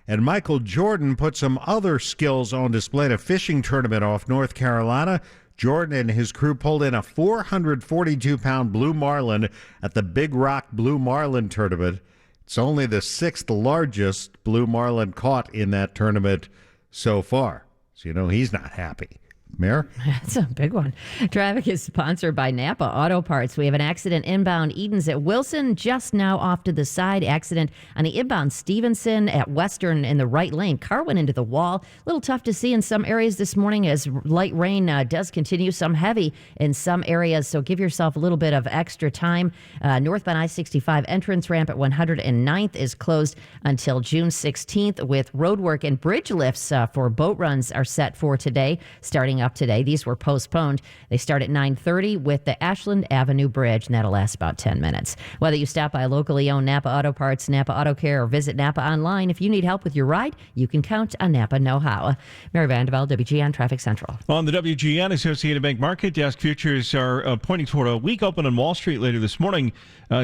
And Michael Jordan put some other skills on display at a fishing tournament off North Carolina. Jordan and his crew pulled in a 442-pound blue marlin at the Big Rock Blue Marlin Tournament. It's only the sixth largest blue marlin caught in that tournament so far. So, he's not happy. Mayor? That's a big one. Traffic is sponsored by Napa Auto Parts. We have an accident inbound Edens at Wilson, just now off to the side. Accident on the inbound Stevenson at Western in the right lane. Car went into the wall. A little tough to see in some areas this morning as light rain does continue, some heavy in some areas. So give yourself a little bit of extra time. Northbound I-65 entrance ramp at 109th is closed until June 16th with road work, and bridge lifts for boat runs are set for today, starting up today. These were postponed. They start at 9:30 with the Ashland Avenue Bridge, and that'll last about 10 minutes. Whether you stop by a locally owned Napa Auto Parts, Napa Auto Care, or visit Napa online, if you need help with your ride, you can count on Napa Know-How. Mary Vandervelde, WGN Traffic Central. On the WGN Associated Bank Market Desk, futures are pointing toward a weak open on Wall Street later this morning.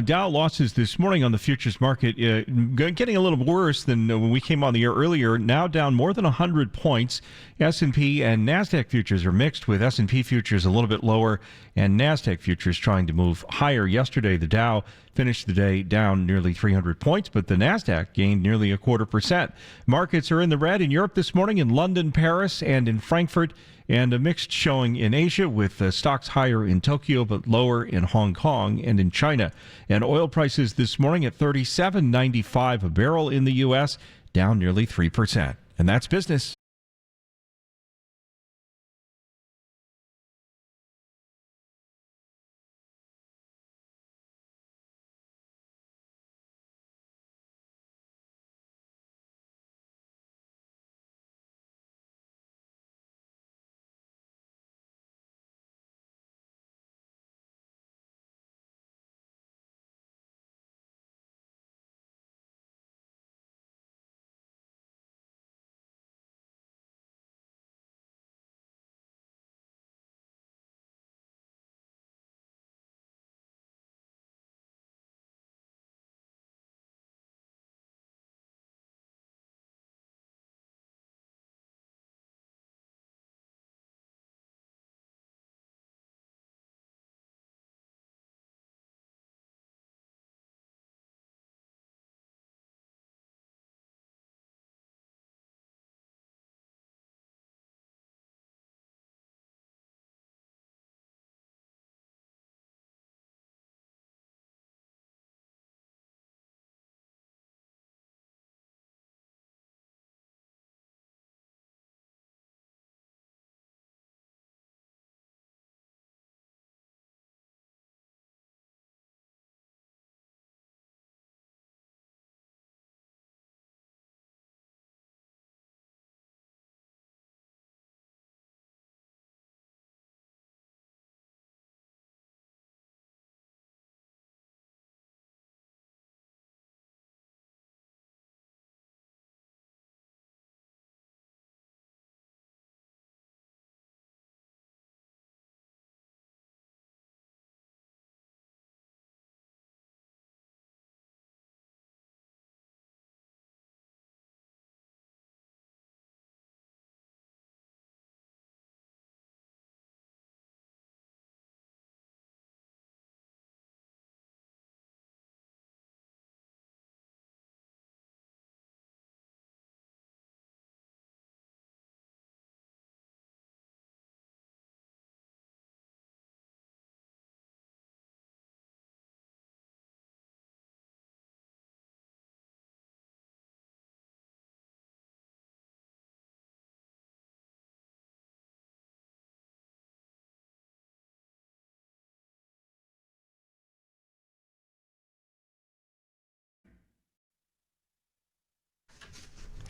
Dow losses this morning on the futures market getting a little worse than when we came on the air earlier. Now down more than 100 points. S&P and NASDAQ futures are mixed, with S&P futures a little bit lower and NASDAQ futures trying to move higher. Yesterday, the Dow finished the day down nearly 300 points, but the NASDAQ gained nearly 0.25%. Markets are in the red in Europe this morning, in London, Paris, and in Frankfurt, and a mixed showing in Asia, with stocks higher in Tokyo but lower in Hong Kong and in China. And oil prices this morning at $37.95 a barrel in the U.S., down nearly 3%. And that's business.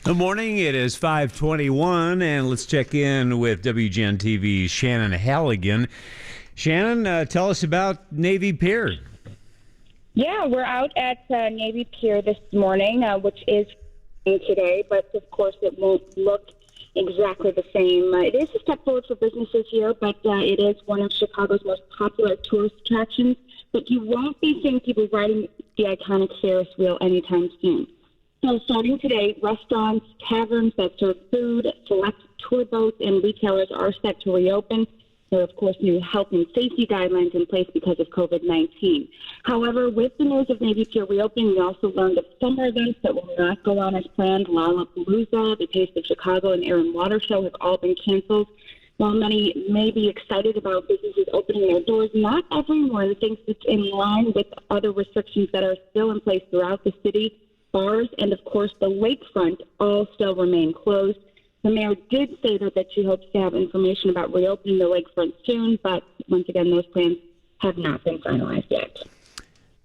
Good morning. It is 5:21, and let's check in with WGN TV's Shannon Halligan. Shannon, tell us about Navy Pier. Yeah, we're out at Navy Pier this morning, which is today, but of course it won't look exactly the same. It is a step forward for businesses here, but it is one of Chicago's most popular tourist attractions. But you won't be seeing people riding the iconic Ferris wheel anytime soon. So starting today, restaurants, taverns that serve food, select tour boats, and retailers are set to reopen. There are, of course, new health and safety guidelines in place because of COVID-19. However, with the news of Navy Pier reopening, we also learned of summer events that will not go on as planned. Lollapalooza, the Taste of Chicago, and Air and Water Show have all been canceled. While many may be excited about businesses opening their doors, not everyone thinks it's in line with other restrictions that are still in place throughout the city. Bars and, of course, the lakefront all still remain closed. The mayor did say that she hopes to have information about reopening the lakefront soon, but once again, those plans have not been finalized yet.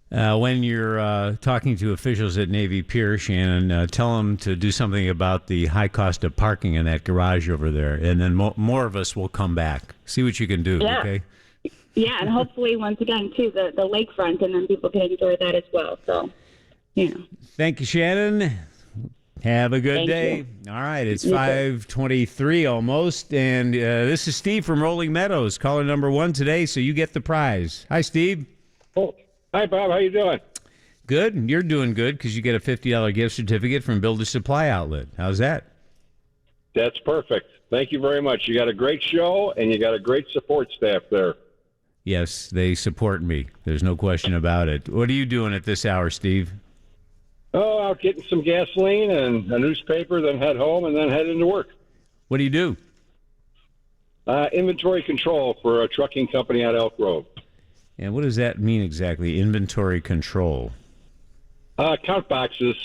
When you're talking to officials at Navy Pier, Shannon, tell them to do something about the high cost of parking in that garage over there, and then more of us will come back. See what you can do, Yeah. okay? Yeah, and hopefully, once again, too, the lakefront, and then people can enjoy that as well. So, Thank you, Shannon. Have a good Thank day. you. All right, it's You too. 5:23 almost, and this is Steve from Rolling Meadows, caller number 1 today, so you get the prize. Hi, Steve. Oh, hi, Bob. How you doing? Good. You're doing good because you get a $50 gift certificate from Builder Supply Outlet. How's that? That's perfect. Thank you very much. You got a great show, and you got a great support staff there. Yes, they support me. There's no question about it. What are you doing at this hour, Steve? Oh, out getting some gasoline and a newspaper, then head home, and then head into work. What do you do? Inventory control for a trucking company at Elk Grove. And what does that mean exactly? Inventory control. Count boxes.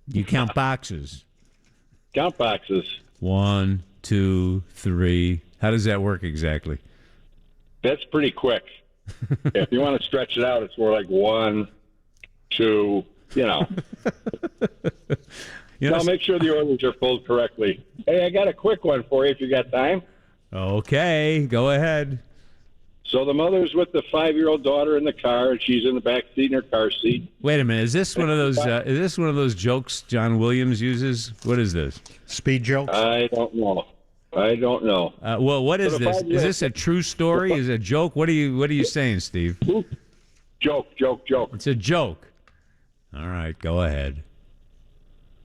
You count boxes. Count boxes. 1, 2, 3. How does that work exactly? That's pretty quick. If you want to stretch it out, it's more like 1, 2, You know, Now make sure the orders are pulled correctly. Hey, I got a quick one for you if you got time. Okay, go ahead. So the mother's with the 5-year-old daughter in the car, and she's in the back seat in her car seat. Wait a minute. Is this one of those? Is this one of those jokes John Williams uses? What is this? Speed jokes? I don't know. Well, what is So the this? 5-year-old Is this a true story? Is it a joke? What are you saying, Steve? Joke. It's a joke. All right, go ahead.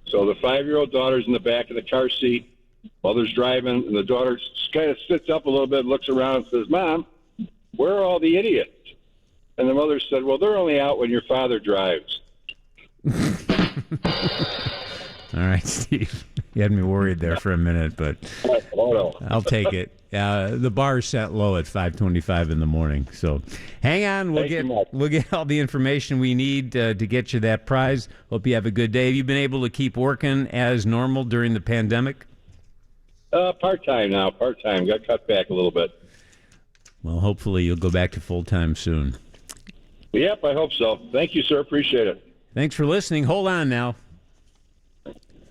So the 5-year-old daughter's in the back of the car seat. Mother's driving, and the daughter kind of sits up a little bit, looks around, and says, "Mom, where are all the idiots?" And the mother said, "Well, they're only out when your father drives." All right, Steve. You had me worried there for a minute, but Oh, no. I'll take it. The bar's set low at 5:25 in the morning. So hang on. Thank you much. We'll get all the information we need to get you that prize. Hope you have a good day. Have you been able to keep working as normal during the pandemic? Part-time now, part-time. Got cut back a little bit. Well, hopefully you'll go back to full-time soon. Yep, I hope so. Thank you, sir. Appreciate it. Thanks for listening. Hold on now.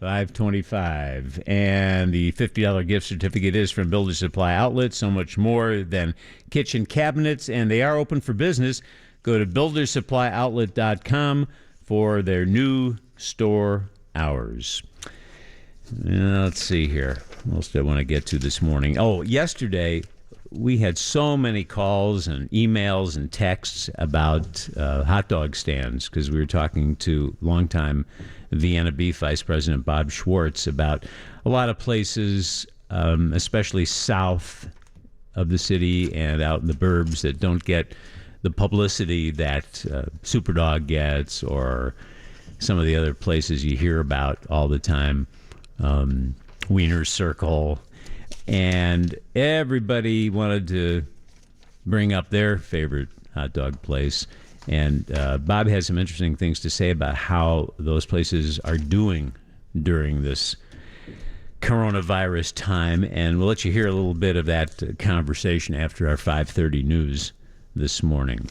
525. And the $50 gift certificate is from Builder Supply Outlet. So much more than kitchen cabinets, and they are open for business. Go to buildersupplyoutlet.com for their new store hours. Let's see here. What else do I want to get to this morning? Oh, yesterday we had so many calls and emails and texts about hot dog stands because we were talking to longtime Vienna Beef Vice President Bob Schwartz about a lot of places, especially south of the city and out in the burbs, that don't get the publicity that Superdog gets or some of the other places you hear about all the time, Wiener Circle. And everybody wanted to bring up their favorite hot dog place. And Bob has some interesting things to say about how those places are doing during this coronavirus time. And we'll let you hear a little bit of that conversation after our 5:30 news this morning.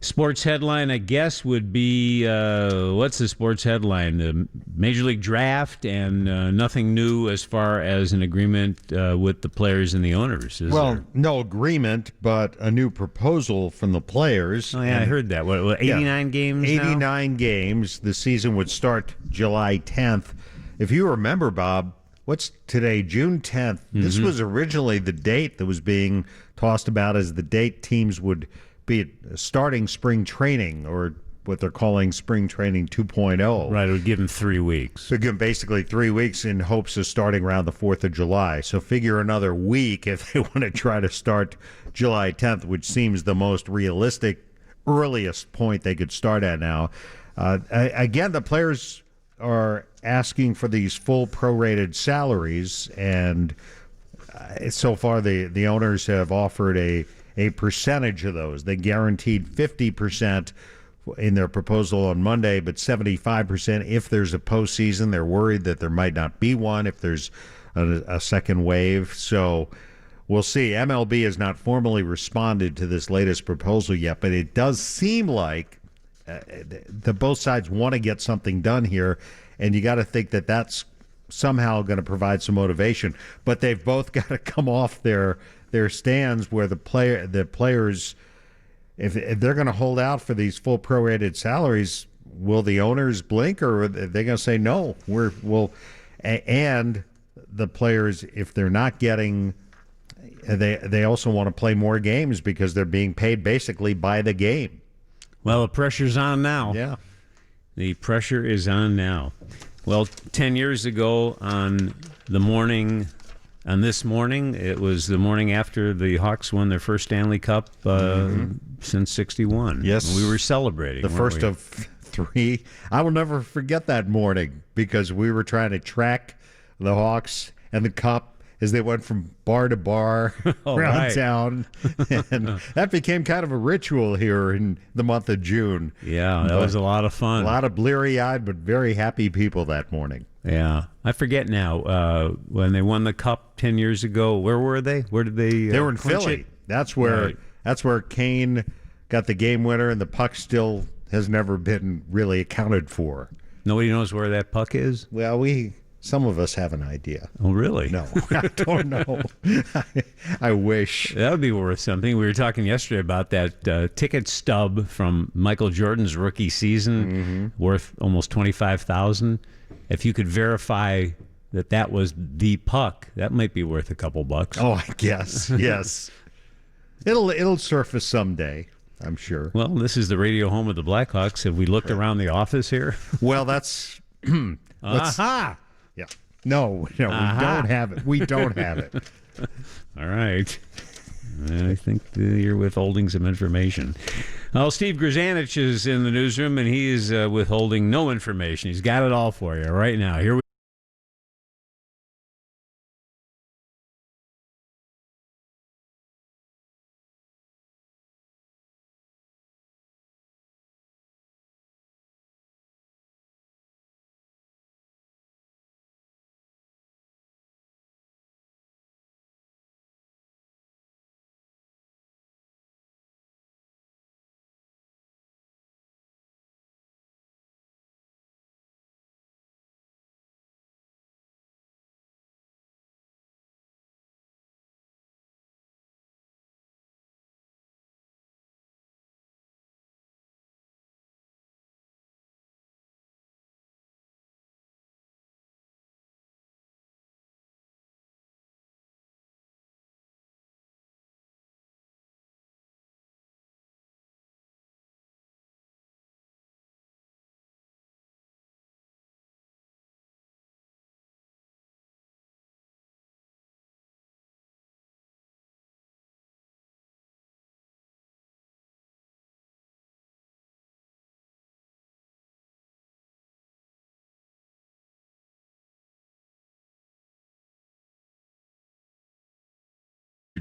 Sports headline, I guess, would be, what's the sports headline? The Major League Draft and nothing new as far as an agreement with the players and the owners, is Well, there? no agreement, but a new proposal from the players. Oh, yeah, I heard that. What 89 games now? 89 games. The season would start July 10th. If you remember, Bob, what's today, June 10th? This was originally the date that was being tossed about as the date teams would be starting spring training or what they're calling spring training 2.0. Right, it would give them 3 weeks. So give them basically 3 weeks in hopes of starting around the 4th of July. So figure another week if they want to try to start July 10th, which seems the most realistic, earliest point they could start at now. Again, the players are asking for these full prorated salaries, and so far the owners have offered a percentage of those. They guaranteed 50% in their proposal on Monday, but 75% if there's a postseason. They're worried that there might not be one if there's a second wave. So we'll see. MLB has not formally responded to this latest proposal yet, but it does seem like the both sides want to get something done here, and you got to think that that's somehow going to provide some motivation. But they've both got to come off their stands where the players, if they're going to hold out for these full prorated salaries, will the owners blink, or are they going to say no? And the players, if they're not getting, they also want to play more games because they're being paid basically by the game. Well, the pressure's on now. Yeah. The pressure is on now. Well, 10 years ago on this morning, it was the morning after the Hawks won their first Stanley Cup since '61. Yes. We were celebrating. The first of 3. I will never forget that morning because we were trying to track the Hawks and the Cup as they went from bar to bar around town. And that became kind of a ritual here in the month of June. Yeah, that was a lot of fun. A lot of bleary-eyed but very happy people that morning. Yeah. I forget now, when they won the Cup 10 years ago, where were they? Where did they They were in clinch Philly. it? That's where Right. that's where Kane got the game winner, and the puck still has never been really accounted for. Nobody knows where that puck is? Well, some of us have an idea. Oh, really? No, I don't know. I wish. That would be worth something. We were talking yesterday about that ticket stub from Michael Jordan's rookie season, worth almost $25,000. If you could verify that was the puck, that might be worth a couple bucks. Oh, I guess. Yes. It'll surface someday, I'm sure. Well, this is the radio home of the Blackhawks. Have we looked around the office here? Well, that's Aha! yeah. No, we don't have it. We don't have it. All right. I think you're withholding some information. Well, Steve Grzanich is in the newsroom, and he is withholding no information. He's got it all for you right now. Here we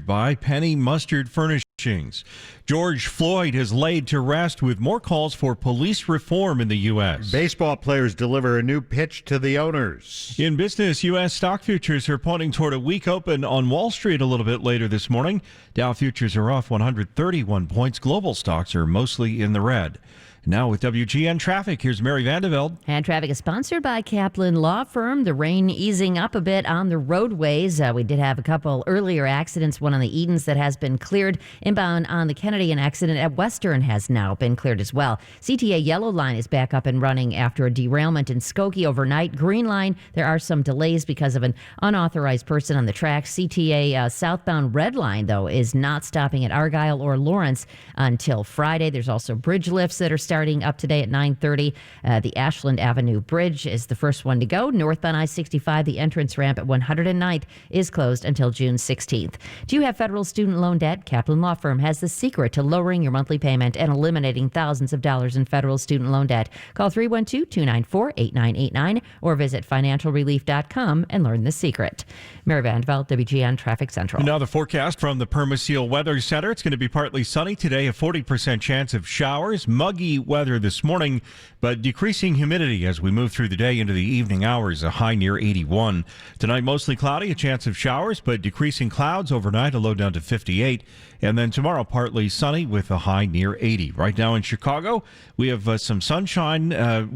by Penny Mustard Furnishings. George Floyd is laid to rest with more calls for police reform in the U.S. Baseball players deliver a new pitch to the owners. In business, U.S. stock futures are pointing toward a weak open on Wall Street a little bit later this morning. Dow futures are off 131 points. Global stocks are mostly in the red. Now with WGN Traffic, here's Mary Vandeveld. And traffic is sponsored by Kaplan Law Firm. The rain easing up a bit on the roadways. We did have a couple earlier accidents, one on the Edens that has been cleared. Inbound on the Kennedy, an accident at Western has now been cleared as well. CTA Yellow Line is back up and running after a derailment in Skokie overnight. Green Line, there are some delays because of an unauthorized person on the track. CTA southbound Red Line, though, is not stopping at Argyle or Lawrence until Friday. There's also bridge lifts that are starting up today at 9:30. The Ashland Avenue Bridge is the first one to go. Northbound I-65, the entrance ramp at 109th is closed until June 16th. Do you have federal student loan debt? Kaplan Law Firm has the secret to lowering your monthly payment and eliminating thousands of dollars in federal student loan debt. Call 312-294-8989 or visit financialrelief.com and learn the secret. Mary Vandeveld, WGN Traffic Central. Now the forecast from the Permaseal Weather Center. It's going to be partly sunny today, a 40% chance of showers. Muggy weather this morning, but decreasing humidity as we move through the day into the evening hours, a high near 81. Tonight, mostly cloudy, a chance of showers, but decreasing clouds overnight, a low down to 58. And then tomorrow, partly sunny with a high near 80. Right now in Chicago, we have some sunshine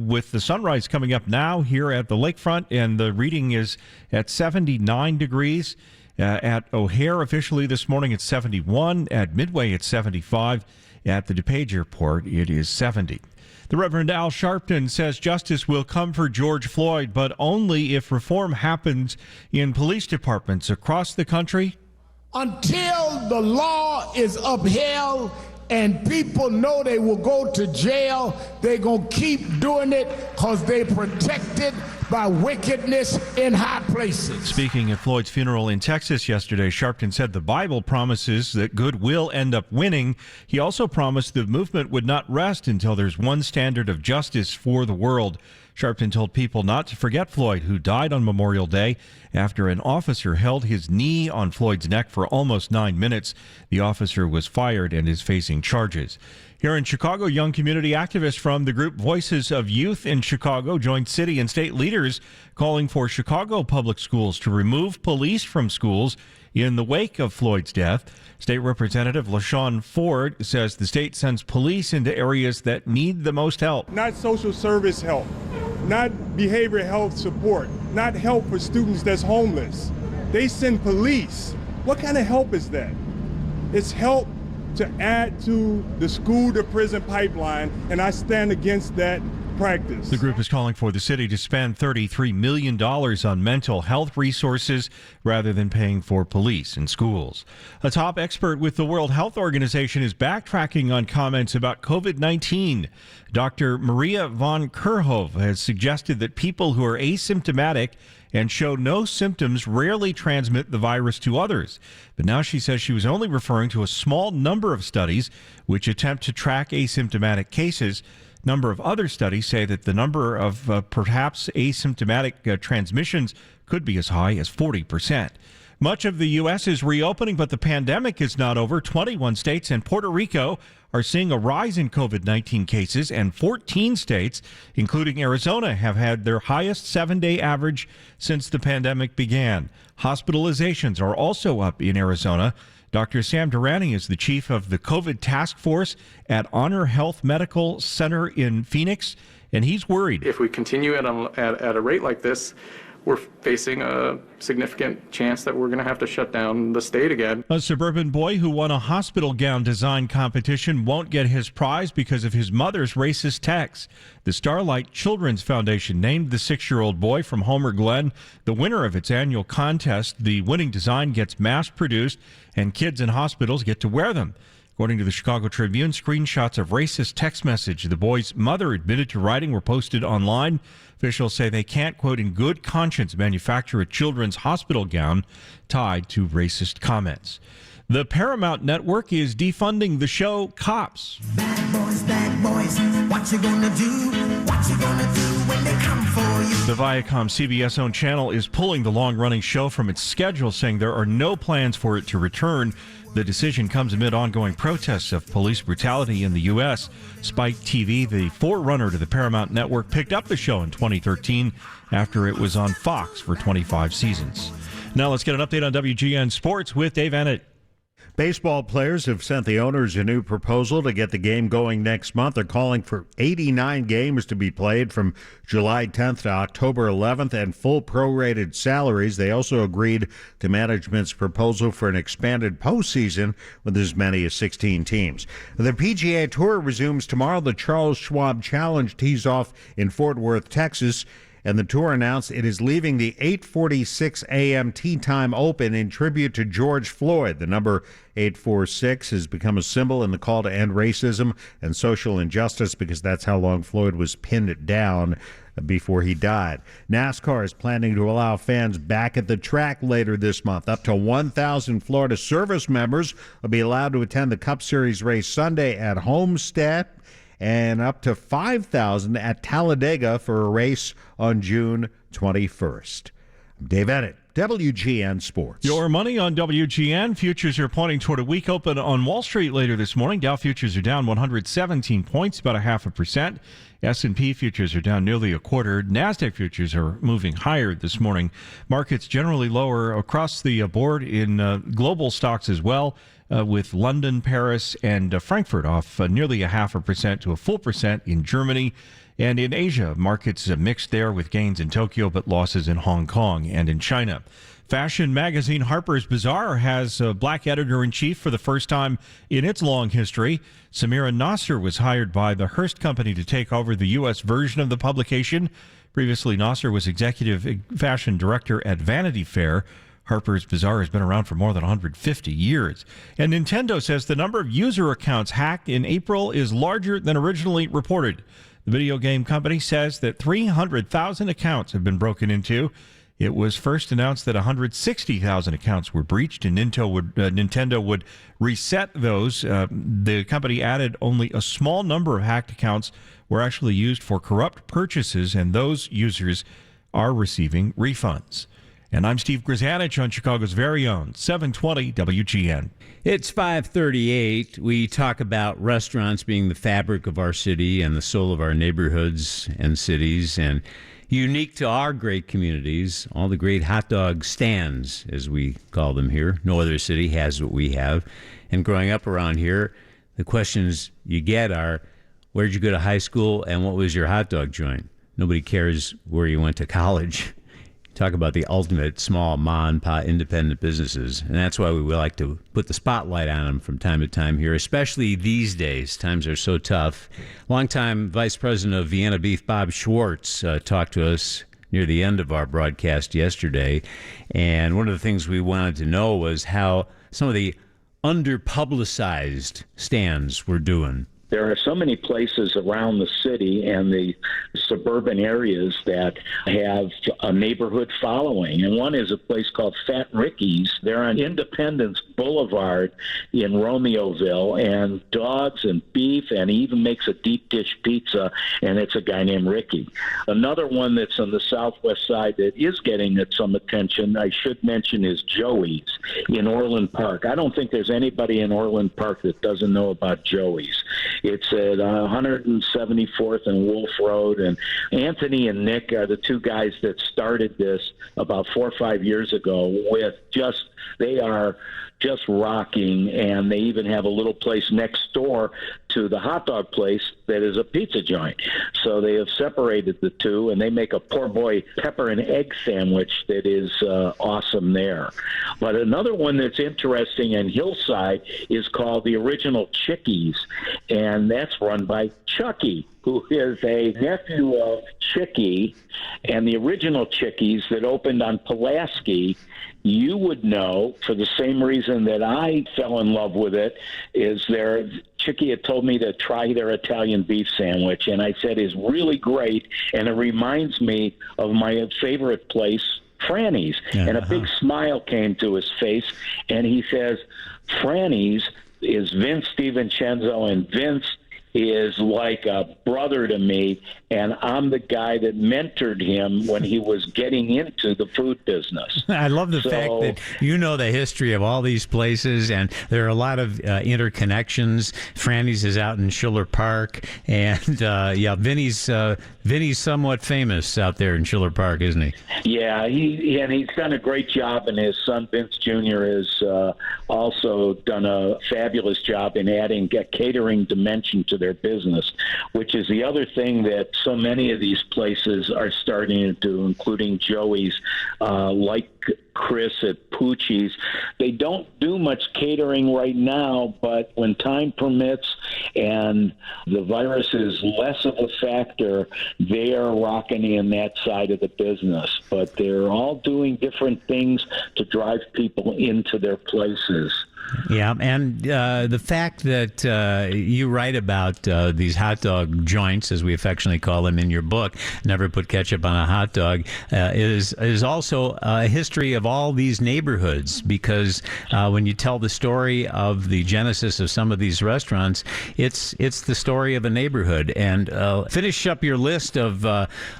with the sunrise coming up now here at the lakefront, and the reading is at 79 degrees. At O'Hare officially this morning, it's 71. At Midway, it's 75. At the DuPage Airport, it is 70. The Reverend Al Sharpton says justice will come for George Floyd, but only if reform happens in police departments across the country. Until the law is upheld and people know they will go to jail, they're going to keep doing it because they're protected by wickedness in high places. Speaking at Floyd's funeral in Texas yesterday, Sharpton said the Bible promises that good will end up winning. He also promised the movement would not rest until there's one standard of justice for the world. Sharpton told people not to forget Floyd, who died on Memorial Day after an officer held his knee on Floyd's neck for almost 9 minutes. The officer was fired and is facing charges. Here in Chicago, young community activists from the group Voices of Youth in Chicago joined city and state leaders calling for Chicago public schools to remove police from schools in the wake of Floyd's death. State Representative LaShawn Ford says the state sends police into areas that need the most help. Not social service help, not behavioral health support, not help for students that's homeless. They send police. What kind of help is that? It's help to add to the school to prison pipeline, and I stand against that practice. The group is calling for the city to spend $33 million on mental health resources rather than paying for police in schools. A top expert with the World Health Organization is backtracking on comments about COVID-19. Dr. Maria von Kerhove has suggested that people who are asymptomatic and show no symptoms rarely transmit the virus to others. But now she says she was only referring to a small number of studies which attempt to track asymptomatic cases. Number of other studies say that the number of perhaps asymptomatic transmissions could be as high as 40%. Much of the U.S. is reopening, but the pandemic is not over. 21 states and Puerto Rico are seeing a rise in COVID-19 cases, and 14 states, including Arizona, have had their highest 7-day average since the pandemic began. Hospitalizations are also up in Arizona. Dr. Sam Durrani is the chief of the COVID task force at Honor Health Medical Center in Phoenix, and he's worried. If we continue at a rate like this, we're facing a significant chance that we're going to have to shut down the state again. A suburban boy who won a hospital gown design competition won't get his prize because of his mother's racist text. The Starlight Children's Foundation named the 6-year-old boy from Homer Glen the winner of its annual contest. The winning design gets mass-produced, and kids in hospitals get to wear them. According to the Chicago Tribune, screenshots of racist text message the boy's mother admitted to writing were posted online. Officials say they can't, quote, in good conscience manufacture a children's hospital gown tied to racist comments. The Paramount Network is defunding the show Cops. Bad boys, what you gonna do? What you gonna do when they come for you? The Viacom CBS-owned channel is pulling the long-running show from its schedule, saying there are no plans for it to return. The decision comes amid ongoing protests of police brutality in the U.S. Spike TV, the forerunner to the Paramount Network, picked up the show in 2013 after it was on Fox for 25 seasons. Now let's get an update on WGN Sports with Dave Ennett. Baseball players have sent the owners a new proposal to get the game going next month. They're calling for 89 games to be played from July 10th to October 11th and full prorated salaries. They also agreed to management's proposal for an expanded postseason with as many as 16 teams. The PGA Tour resumes tomorrow. The Charles Schwab Challenge tees off in Fort Worth, Texas. and the tour announced it is leaving the 8:46 a.m. tee time open in tribute to George Floyd. The number 846 has become a symbol in the call to end racism and social injustice because that's how long Floyd was pinned down before he died. NASCAR is planning to allow fans back at the track later this month. Up to 1,000 Florida service members will be allowed to attend the Cup Series race Sunday at Homestead, and up to 5,000 at Talladega for a race on June 21st. I'm Dave Ennett, WGN Sports. Your money on WGN. Futures are pointing toward a weak open on Wall Street later this morning. Dow futures are down 117 points, about 0.5%. S&P futures are down nearly a quarter. NASDAQ futures are moving higher this morning. Markets generally lower across the board in global stocks as well, with London, Paris, and Frankfurt off nearly 0.5% to a full percent in Germany. And in Asia, markets mixed there with gains in Tokyo but losses in Hong Kong and in China. Fashion magazine Harper's Bazaar has a black editor-in-chief for the first time in its long history. Samira Nasser was hired by the Hearst Company to take over the U.S. version of the publication. Previously, Nasser was executive fashion director at Vanity Fair. Harper's Bazaar has been around for more than 150 years. And Nintendo says the number of user accounts hacked in April is larger than originally reported. The video game company says that 300,000 accounts have been broken into. It was first announced that 160,000 accounts were breached, and Nintendo would reset those. The company added only a small number of hacked accounts were actually used for corrupt purchases, and those users are receiving refunds. And I'm Steve Grzanich on Chicago's very own 720 WGN. It's 5:38. We talk about restaurants being the fabric of our city and the soul of our neighborhoods and cities, and unique to our great communities, all the great hot dog stands, as we call them here. No other city has what we have. And growing up around here, the questions you get are, where'd you go to high school and what was your hot dog joint? Nobody cares where you went to college. Talk about the ultimate small mom and pop independent businesses. And that's why we like to put the spotlight on them from time to time here, especially these days. Times are so tough. Longtime Vice President of Vienna Beef, Bob Schwartz, talked to us near the end of our broadcast yesterday. And one of the things we wanted to know was how some of the underpublicized stands were doing. There are so many places around the city and the suburban areas that have a neighborhood following. And one is a place called Fat Ricky's. They're on Independence Boulevard in Romeoville, and dogs and beef, and he even makes a deep dish pizza, and it's a guy named Ricky. Another one that's on the southwest side that is getting some attention, I should mention, is Joey's in Orland Park. I don't think there's anybody in Orland Park that doesn't know about Joey's. It's at 174th and Wolf Road, and Anthony and Nick are the two guys that started this about 4 or 5 years ago they are just rocking, and they even have a little place next door to the hot dog place that is a pizza joint. So they have separated the two, and they make a poor boy pepper and egg sandwich that is awesome there. But another one that's interesting in Hillside is called the Original Chickies, and that's run by Chucky, who is a nephew of Chicky, and the Original Chickies that opened on Pulaski. You would know, for the same reason that I fell in love with it, Chicky had told me to try their Italian beef sandwich, and I said it's really great, and it reminds me of my favorite place, Franny's. Yeah, and a big smile came to his face, and he says, Franny's is Vince DiVincenzo, and Vince is like a brother to me, and I'm the guy that mentored him when he was getting into the food business. I love the fact that you know the history of all these places, and there are a lot of interconnections. Franny's is out in Schiller Park, and Vinny's somewhat famous out there in Schiller Park, isn't he? Yeah, he's done a great job, and his son Vince Jr. has also done a fabulous job in adding a catering dimension to their business, which is the other thing that so many of these places are starting to do, including Joey's, like Chris at Poochie's. They don't do much catering right now, but when time permits and the virus is less of a factor, they are rocking in that side of the business. But they're all doing different things to drive people into their places. Yeah, and the fact that you write about these hot dog joints, as we affectionately call them in your book, Never Put Ketchup on a Hot Dog, is also a history of all these neighborhoods, because when you tell the story of the genesis of some of these restaurants, it's the story of a neighborhood. And finish up your list of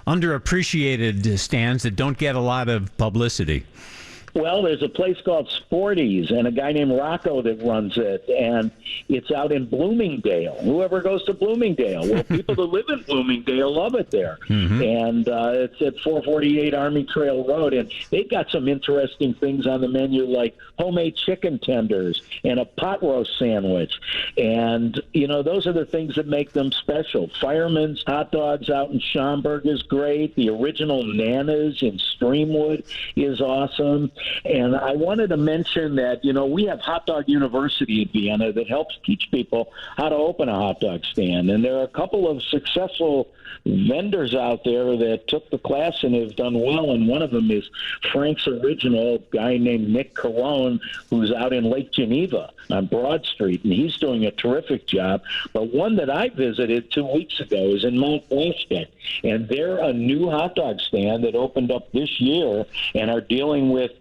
underappreciated stands that don't get a lot of publicity. Well, there's a place called Sporty's and a guy named Rocco that runs it, and it's out in Bloomingdale. Whoever goes to Bloomingdale, well, people that live in Bloomingdale love it there. Mm-hmm. And it's at 448 Army Trail Road, and they've got some interesting things on the menu like homemade chicken tenders and a pot roast sandwich. And, you know, those are the things that make them special. Fireman's Hot Dogs out in Schaumburg is great. The original Nana's in Streamwood is awesome. And I wanted to mention that, you know, we have Hot Dog University in Vienna that helps teach people how to open a hot dog stand. And there are a couple of successful vendors out there that took the class and have done well. And one of them is Frank's Original, a guy named Nick Carone, who's out in Lake Geneva on Broad Street. And he's doing a terrific job. But one that I visited 2 weeks ago is in Mount Blanchett. And they're a new hot dog stand that opened up this year and are dealing with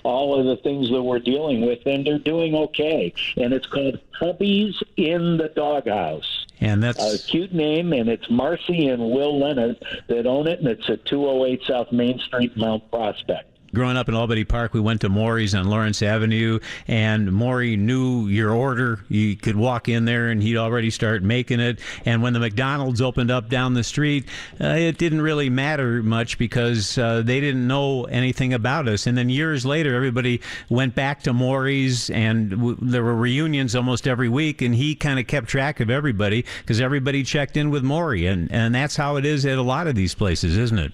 all of the things that we're dealing with, and they're doing okay. And it's called Hubby's in the Doghouse. And that's a cute name, and it's Marcy and Will Leonard that own it, and it's at 208 South Main Street, Mount Prospect. Growing up in Albany Park, we went to Maury's on Lawrence Avenue, and Maury knew your order. You could walk in there, and he'd already start making it. And when the McDonald's opened up down the street, it didn't really matter much because they didn't know anything about us. And then years later, everybody went back to Maury's, and there were reunions almost every week, and he kind of kept track of everybody because everybody checked in with Maury. And that's how it is at a lot of these places, isn't it?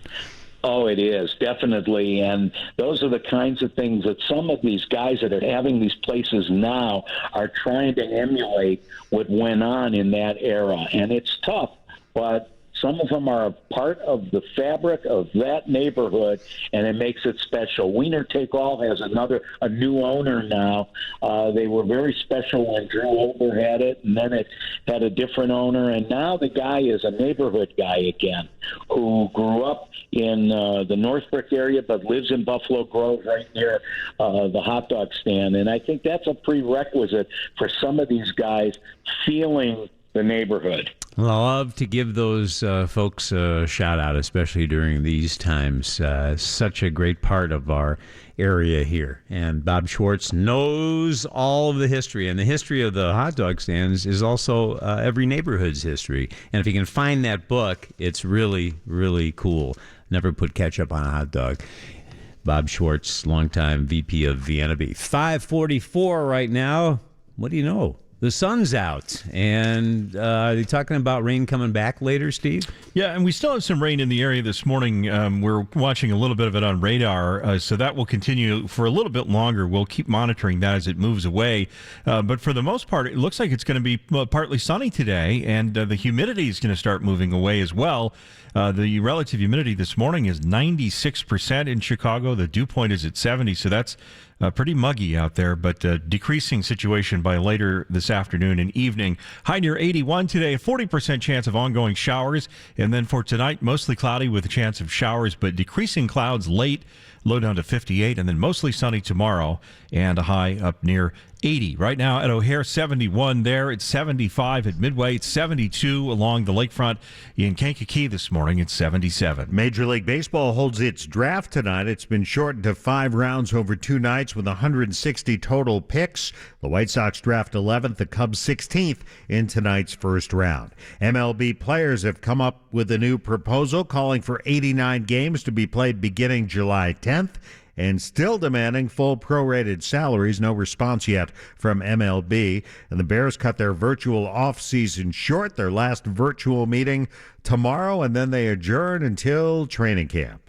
Oh, it is, definitely. And those are the kinds of things that some of these guys that are having these places now are trying to emulate what went on in that era. And it's tough, but some of them are a part of the fabric of that neighborhood, and it makes it special. Wiener Take All has a new owner now. They were very special when Drew Olber had it, and then it had a different owner, and now the guy is a neighborhood guy again who grew up in the Northbrook area but lives in Buffalo Grove right near the hot dog stand. And I think that's a prerequisite for some of these guys feeling the neighborhood. Well, I love to give those folks a shout out, especially during these times. Such a great part of our area here. And Bob Schwartz knows all of the history. And the history of the hot dog stands is also every neighborhood's history. And if you can find that book, it's really, really cool. Never Put Ketchup on a Hot Dog. Bob Schwartz, longtime VP of Vienna Beef. 5:44 right now. What do you know? The sun's out, and are they talking about rain coming back later, Steve? Yeah, and we still have some rain in the area this morning. We're watching a little bit of it on radar, so that will continue for a little bit longer. We'll keep monitoring that as it moves away. But for the most part, it looks like it's going to be partly sunny today, and the humidity is going to start moving away as well. The relative humidity this morning is 96% in Chicago. The dew point is at 70, so that's pretty muggy out there, but decreasing situation by later this afternoon and evening. High near 81 today, a 40% chance of ongoing showers. And then for tonight, mostly cloudy with a chance of showers, but decreasing clouds late, low down to 58, and then mostly sunny tomorrow and a high up near 80. Right now at O'Hare, 71 there. It's 75 at Midway. It's 72 along the lakefront. In Kankakee this morning, it's 77. Major League Baseball holds its draft tonight. It's been shortened to 5 rounds over 2 nights with 160 total picks. The White Sox draft 11th, the Cubs 16th in tonight's first round. MLB players have come up with a new proposal calling for 89 games to be played beginning July 10th. And still demanding full prorated salaries. No response yet from MLB. And the Bears cut their virtual offseason short, their last virtual meeting tomorrow, and then they adjourn until training camp.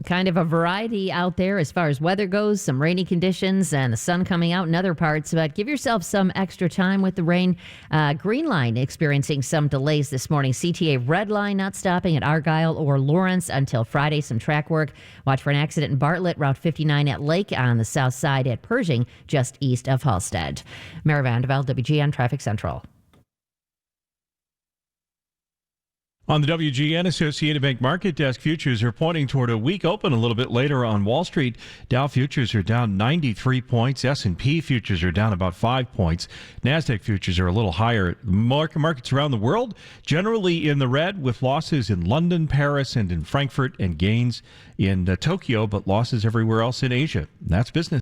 Kind of a variety out there as far as weather goes, some rainy conditions and the sun coming out in other parts, but give yourself some extra time with the rain. Green line experiencing some delays this morning. CTA red line not stopping at Argyle or Lawrence until Friday. Some track work. Watch for an accident in Bartlett, Route 59 at Lake on the south side at Pershing, just east of Halstead. Mary Vandervelde, WGN Traffic Central. On the WGN Associated Bank Market Desk, futures are pointing toward a weak open a little bit later on Wall Street. Dow futures are down 93 points. S&P futures are down about 5 points. NASDAQ futures are a little higher. Markets around the world generally in the red, with losses in London, Paris, and in Frankfurt, and gains in Tokyo, but losses everywhere else in Asia. That's business.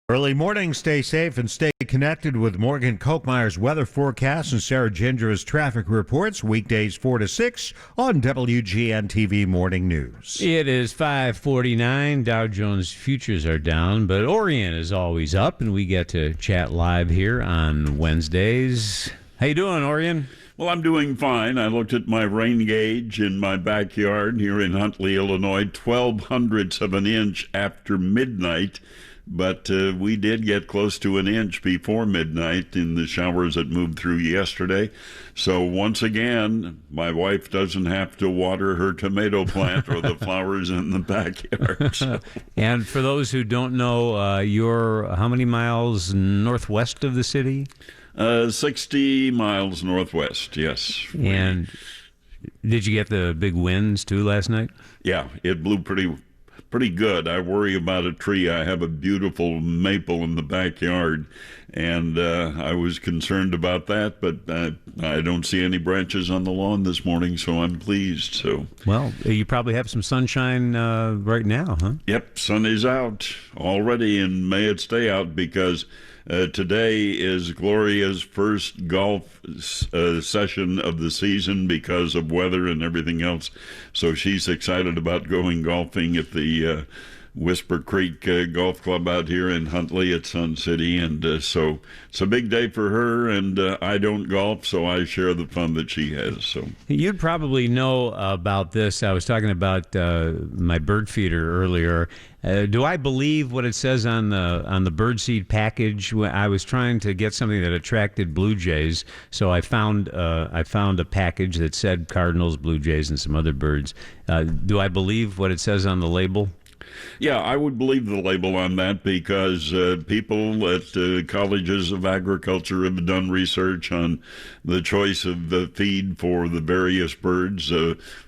Early morning, stay safe and stay connected with Morgan Kochmeyer's weather forecast and Sarah Ginger's traffic reports, weekdays 4 to 6 on WGN TV Morning News. It is 5:49. Dow Jones futures are down, but Orient is always up, and we get to chat live here on Wednesdays. How you doing, Orient? Well, I'm doing fine. I looked at my rain gauge in my backyard here in Huntley, Illinois, 0.12 of an inch after midnight. But we did get close to an inch before midnight in the showers that moved through yesterday. So once again, my wife doesn't have to water her tomato plant or the flowers in the backyard. So. And for those who don't know, you're how many miles northwest of the city? 60 miles northwest, yes. And did you get the big winds, too, last night? Yeah, it blew pretty good. I worry about a tree. I have a beautiful maple in the backyard, and I was concerned about that, but I don't see any branches on the lawn this morning, so I'm pleased. So, well, you probably have some sunshine right now, huh? Yep, sun is out already, and may it stay out because today is Gloria's first golf session of the season because of weather and everything else. So she's excited about going golfing at the Whisper Creek Golf Club out here in Huntley at Sun City, and so it's a big day for her. And I don't golf, so I share the fun that she has. So you'd probably know about this. I was talking about my bird feeder earlier. Do I believe what it says on the birdseed package? I was trying to get something that attracted blue jays, so I found a package that said cardinals, blue jays, and some other birds. Do I believe what it says on the label? Yeah, I would believe the label on that because people at colleges of agriculture have done research on the choice of the feed for the various birds.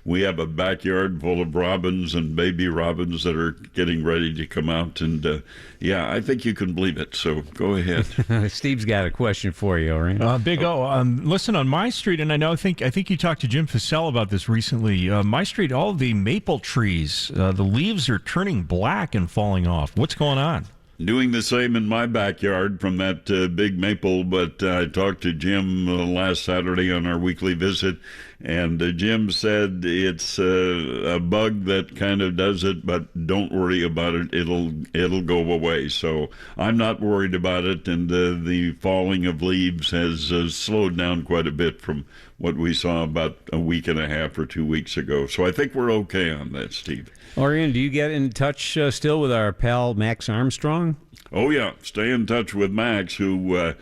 We have a backyard full of robins and baby robins that are getting ready to come out. And yeah, I think you can believe it. So go ahead. Steve's got a question for you, Orion. Big O. Listen, on my street, and I think you talked to Jim Fasell about this recently. My street, all the maple trees, the leaves are turning black and falling off. What's going on? Doing the same in my backyard from that big maple, but I talked to Jim last Saturday on our weekly visit, and Jim said it's a bug that kind of does it, but don't worry about it. It'll go away. So I'm not worried about it, and the falling of leaves has slowed down quite a bit from what we saw about a week and a half or 2 weeks ago. So I think we're okay on that, Steve. Orion, do you get in touch still with our pal Max Armstrong? Oh, yeah. Stay in touch with Max, who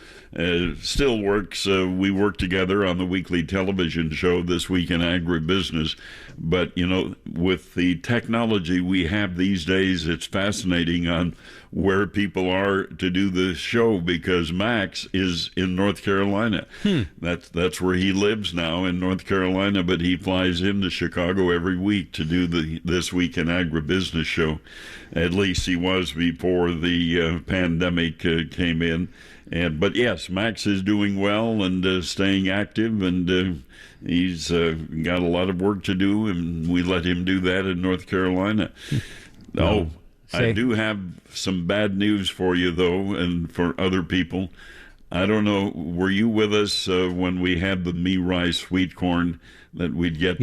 still works. We work together on the weekly television show This Week in Agribusiness. But, you know, with the technology we have these days, it's fascinating on where people are to do the show because Max is in North Carolina. That's where he lives now, in North Carolina, but he flies into Chicago every week to do the This Week in Agribusiness show. At least he was before the pandemic came in. But yes, Max is doing well and staying active, and he's got a lot of work to do, and we let him do that in North Carolina. Oh, I do have some bad news for you, though, and for other people. I don't know, were you with us when we had the Me Rye sweet corn that we'd get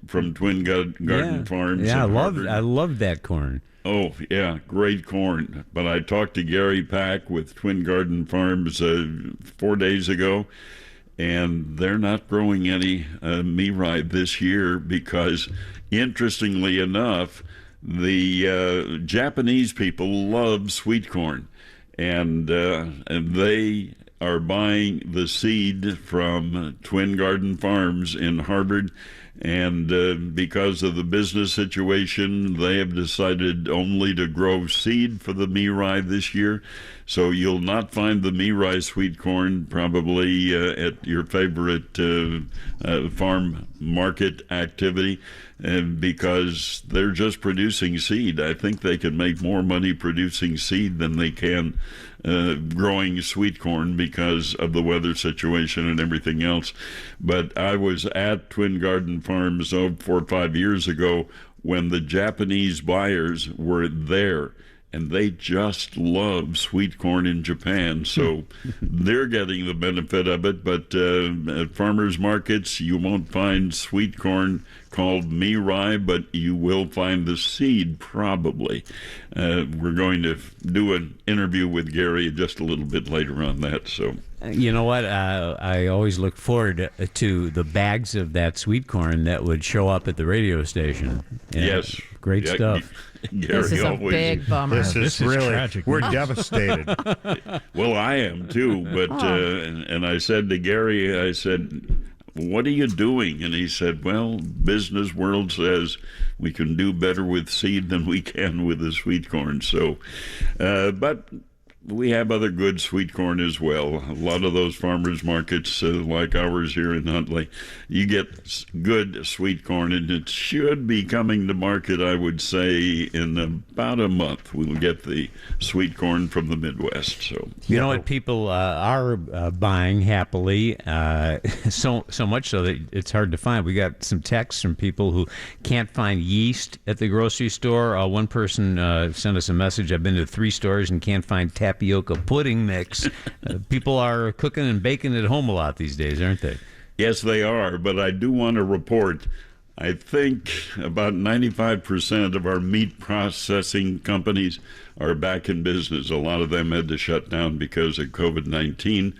from Twin Garden Farms? Yeah, I loved that corn. Oh, yeah, great corn. But I talked to Gary Pack with Twin Garden Farms 4 days ago, and they're not growing any Me Rye this year because, interestingly enough, the Japanese people love sweet corn, and they are buying the seed from Twin Garden Farms in Harvard. And because of the business situation, they have decided only to grow seed for the Me Rye this year. So you'll not find the Me Rye sweet corn probably at your favorite farm market activity because they're just producing seed. I think they can make more money producing seed than they can growing sweet corn because of the weather situation and everything else. But I was at Twin Garden Farms 4 or 5 years ago when the Japanese buyers were there, and they just love sweet corn in Japan. So they're getting the benefit of it. But at farmers markets, you won't find sweet corn called Me Rye, but you will find the seed probably. We're going to do an interview with Gary just a little bit later on that. So. You know what? I always look forward to the bags of that sweet corn that would show up at the radio station. Yes. Great stuff. Gary this is a big bummer. This is really tragic. We're devastated. Well, I am too. But and I said to Gary, I said, "What are you doing?" And he said, "Well, business world says we can do better with seed than we can with the sweet corn." So, but we have other good sweet corn as well. A lot of those farmers markets, like ours here in Huntley, you get good sweet corn, and it should be coming to market, I would say, in about a month. We'll get the sweet corn from the Midwest. So you know what people are buying happily, so much so that it's hard to find. We got some texts from people who can't find yeast at the grocery store. One person sent us a message. I've been to 3 stores and can't find tapioca pudding mix. People are cooking and baking at home a lot these days, aren't they? Yes, they are. But I do want to report I think about 95% of our meat processing companies are back in business. A lot of them had to shut down because of COVID-19,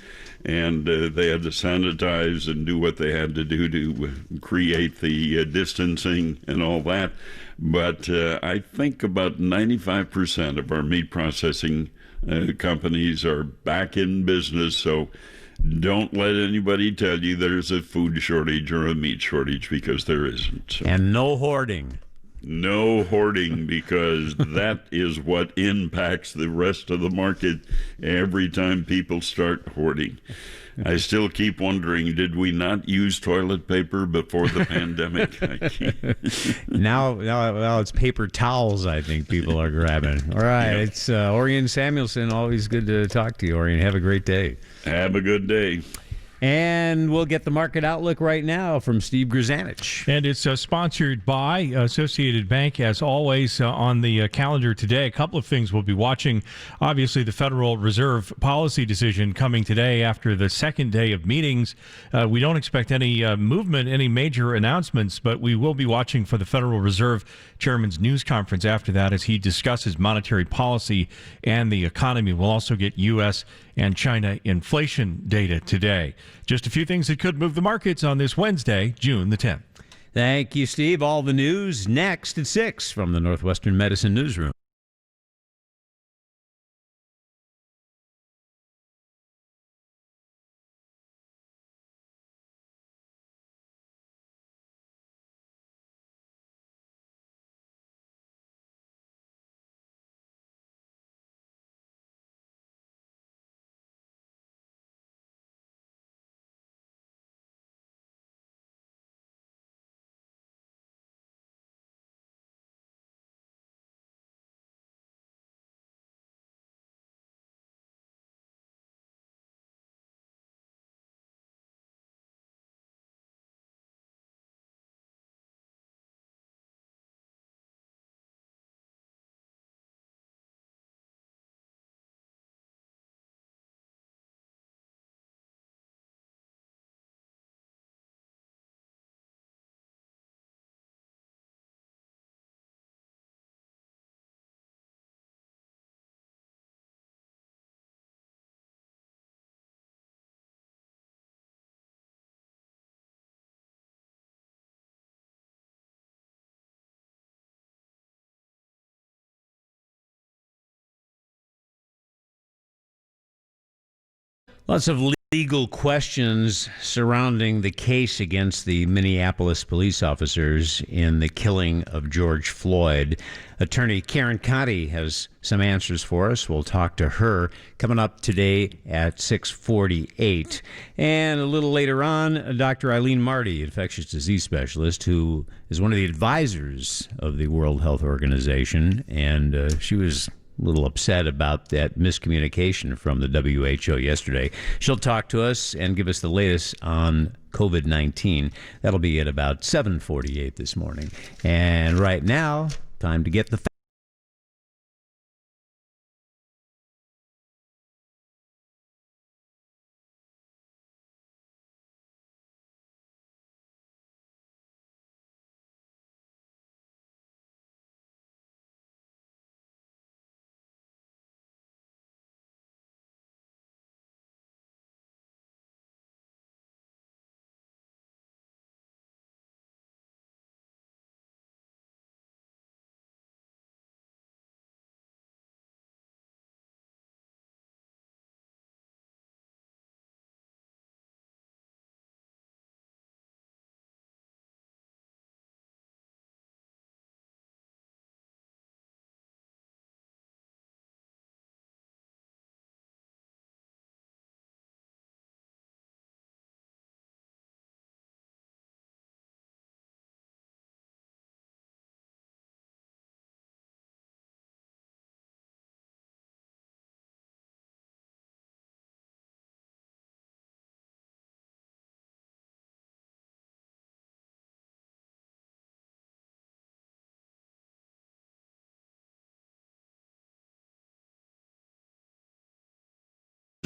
and they had to sanitize and do what they had to do to create the distancing and all that. But I think about 95% of our meat processing companies are back in business, so don't let anybody tell you there's a food shortage or a meat shortage, because there isn't. So. And no hoarding. No hoarding, because that is what impacts the rest of the market every time people start hoarding. I still keep wondering, did we not use toilet paper before the pandemic? Now it's paper towels, I think people are grabbing. All right, Yep. It's Orion Samuelson. Always good to talk to you, Orion. Have a great day. Have a good day. And we'll get the market outlook right now from Steve Grzanich. And it's sponsored by Associated Bank, as always, on the calendar today. A couple of things we'll be watching. Obviously, the Federal Reserve policy decision coming today after the second day of meetings. We don't expect any movement, any major announcements, but we will be watching for the Federal Reserve Chairman's news conference after that as he discusses monetary policy and the economy. We'll also get U.S. and China inflation data today. Just a few things that could move the markets on this Wednesday, June the 10th. Thank you, Steve. All the news next at 6 from the Northwestern Medicine Newsroom. Lots of legal questions surrounding the case against the Minneapolis police officers in the killing of George Floyd. Attorney Karen Conti has some answers for us. We'll talk to her coming up today at 6:48. And a little later on, Dr. Eileen Marty, infectious disease specialist, who is one of the advisors of the World Health Organization, and she was a little upset about that miscommunication from the WHO yesterday. She'll talk to us and give us the latest on COVID-19. That'll be at about 7:48 this morning. And right now, time to get the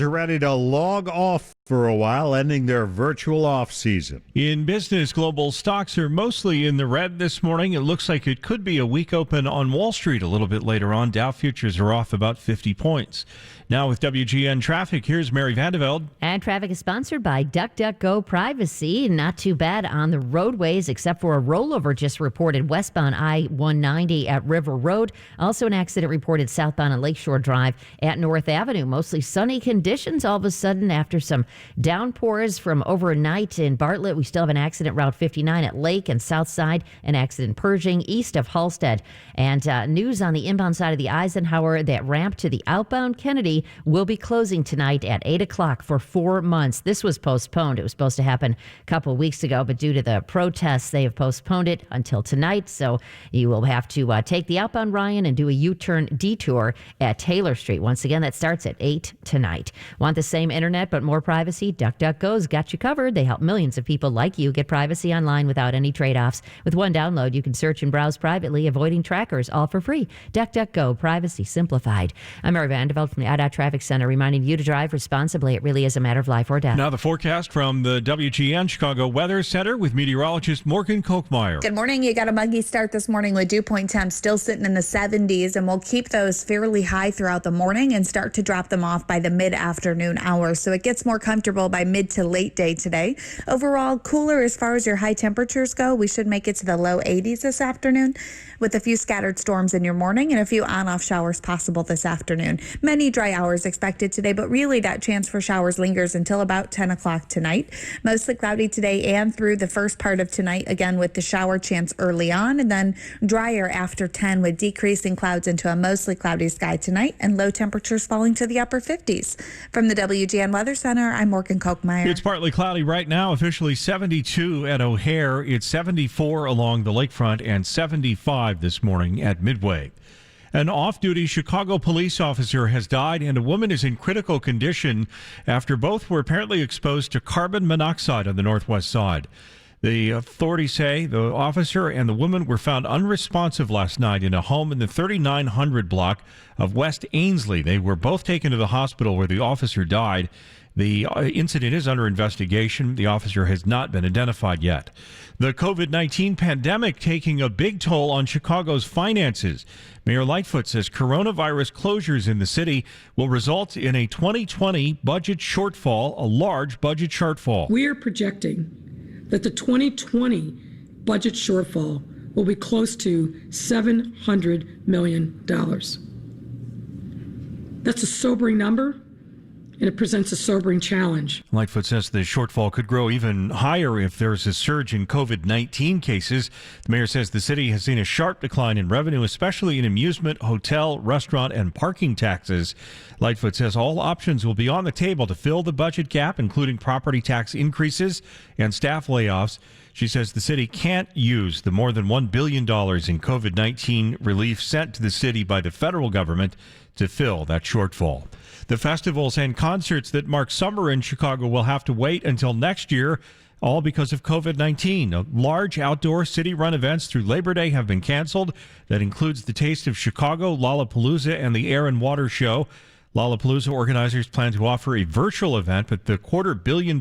are ready to log off for a while, ending their virtual off season. In business, global stocks are mostly in the red this morning. It looks like it could be a weak open on Wall Street a little bit later on. Dow futures are off about 50 points. Now with WGN Traffic, here's Mary Vandeveld. And traffic is sponsored by DuckDuckGo Privacy. Not too bad on the roadways, except for a rollover just reported westbound I-190 at River Road. Also an accident reported southbound on Lakeshore Drive at North Avenue. Mostly sunny conditions all of a sudden after some downpours from overnight in Bartlett. We still have an accident Route 59 at Lake and Southside, an accident Pershing east of Halstead. And news on the inbound side of the Eisenhower, that ramp to the outbound Kennedy will be closing tonight at 8 o'clock for 4 months. This was postponed. It was supposed to happen a couple of weeks ago, but due to the protests, they have postponed it until tonight. So you will have to take the outbound Ryan and do a U-turn detour at Taylor Street. Once again, that starts at 8 tonight. Want the same internet but more privacy? DuckDuckGo's got you covered. They help millions of people like you get privacy online without any trade-offs. With one download, you can search and browse privately, avoiding trackers, all for free. DuckDuckGo, privacy simplified. I'm Mary Vandeveld from the IDOT Traffic Center, reminding you to drive responsibly. It really is a matter of life or death. Now the forecast from the WGN Chicago Weather Center with meteorologist Morgan Kochmeyer. Good morning. You got a muggy start this morning with dew point temps still sitting in the 70s, and we'll keep those fairly high throughout the morning and start to drop them off by the mid-afternoon hours. So it gets more comfortable by mid to late day today. Overall, cooler as far as your high temperatures go. We should make it to the low 80s this afternoon with a few scattered storms in your morning and a few on-off showers possible this afternoon. Many dry hours expected today, but really that chance for showers lingers until about 10 o'clock tonight. Mostly cloudy today and through the first part of tonight, again with the shower chance early on, and then drier after 10 with decreasing clouds into a mostly cloudy sky tonight and low temperatures falling to the upper 50s. From the WGN Weather Center, I'm Morgan Kochmeyer. It's partly cloudy right now, officially 72 at O'Hare. It's 74 along the lakefront and 75 this morning at Midway. An off-duty Chicago police officer has died, and a woman is in critical condition after both were apparently exposed to carbon monoxide on the northwest side. The authorities say the officer and the woman were found unresponsive last night in a home in the 3900 block of West Ainsley. They were both taken to the hospital where the officer died. The incident is under investigation. The officer has not been identified yet. The COVID-19 pandemic taking a big toll on Chicago's finances. Mayor Lightfoot says coronavirus closures in the city will result in a 2020 budget shortfall, a large budget shortfall. We are projecting that the 2020 budget shortfall will be close to $700 million. That's a sobering number, and it presents a sobering challenge. Lightfoot says the shortfall could grow even higher if there's a surge in COVID-19 cases. The mayor says the city has seen a sharp decline in revenue, especially in amusement, hotel, restaurant, and parking taxes. Lightfoot says all options will be on the table to fill the budget gap, including property tax increases and staff layoffs. She says the city can't use the more than $1 billion in COVID-19 relief sent to the city by the federal government to fill that shortfall. The festivals and concerts that mark summer in Chicago will have to wait until next year, all because of COVID-19. Large outdoor city-run events through Labor Day have been canceled. That includes the Taste of Chicago, Lollapalooza, and the Air and Water Show. Lollapalooza organizers plan to offer a virtual event, but the $250 million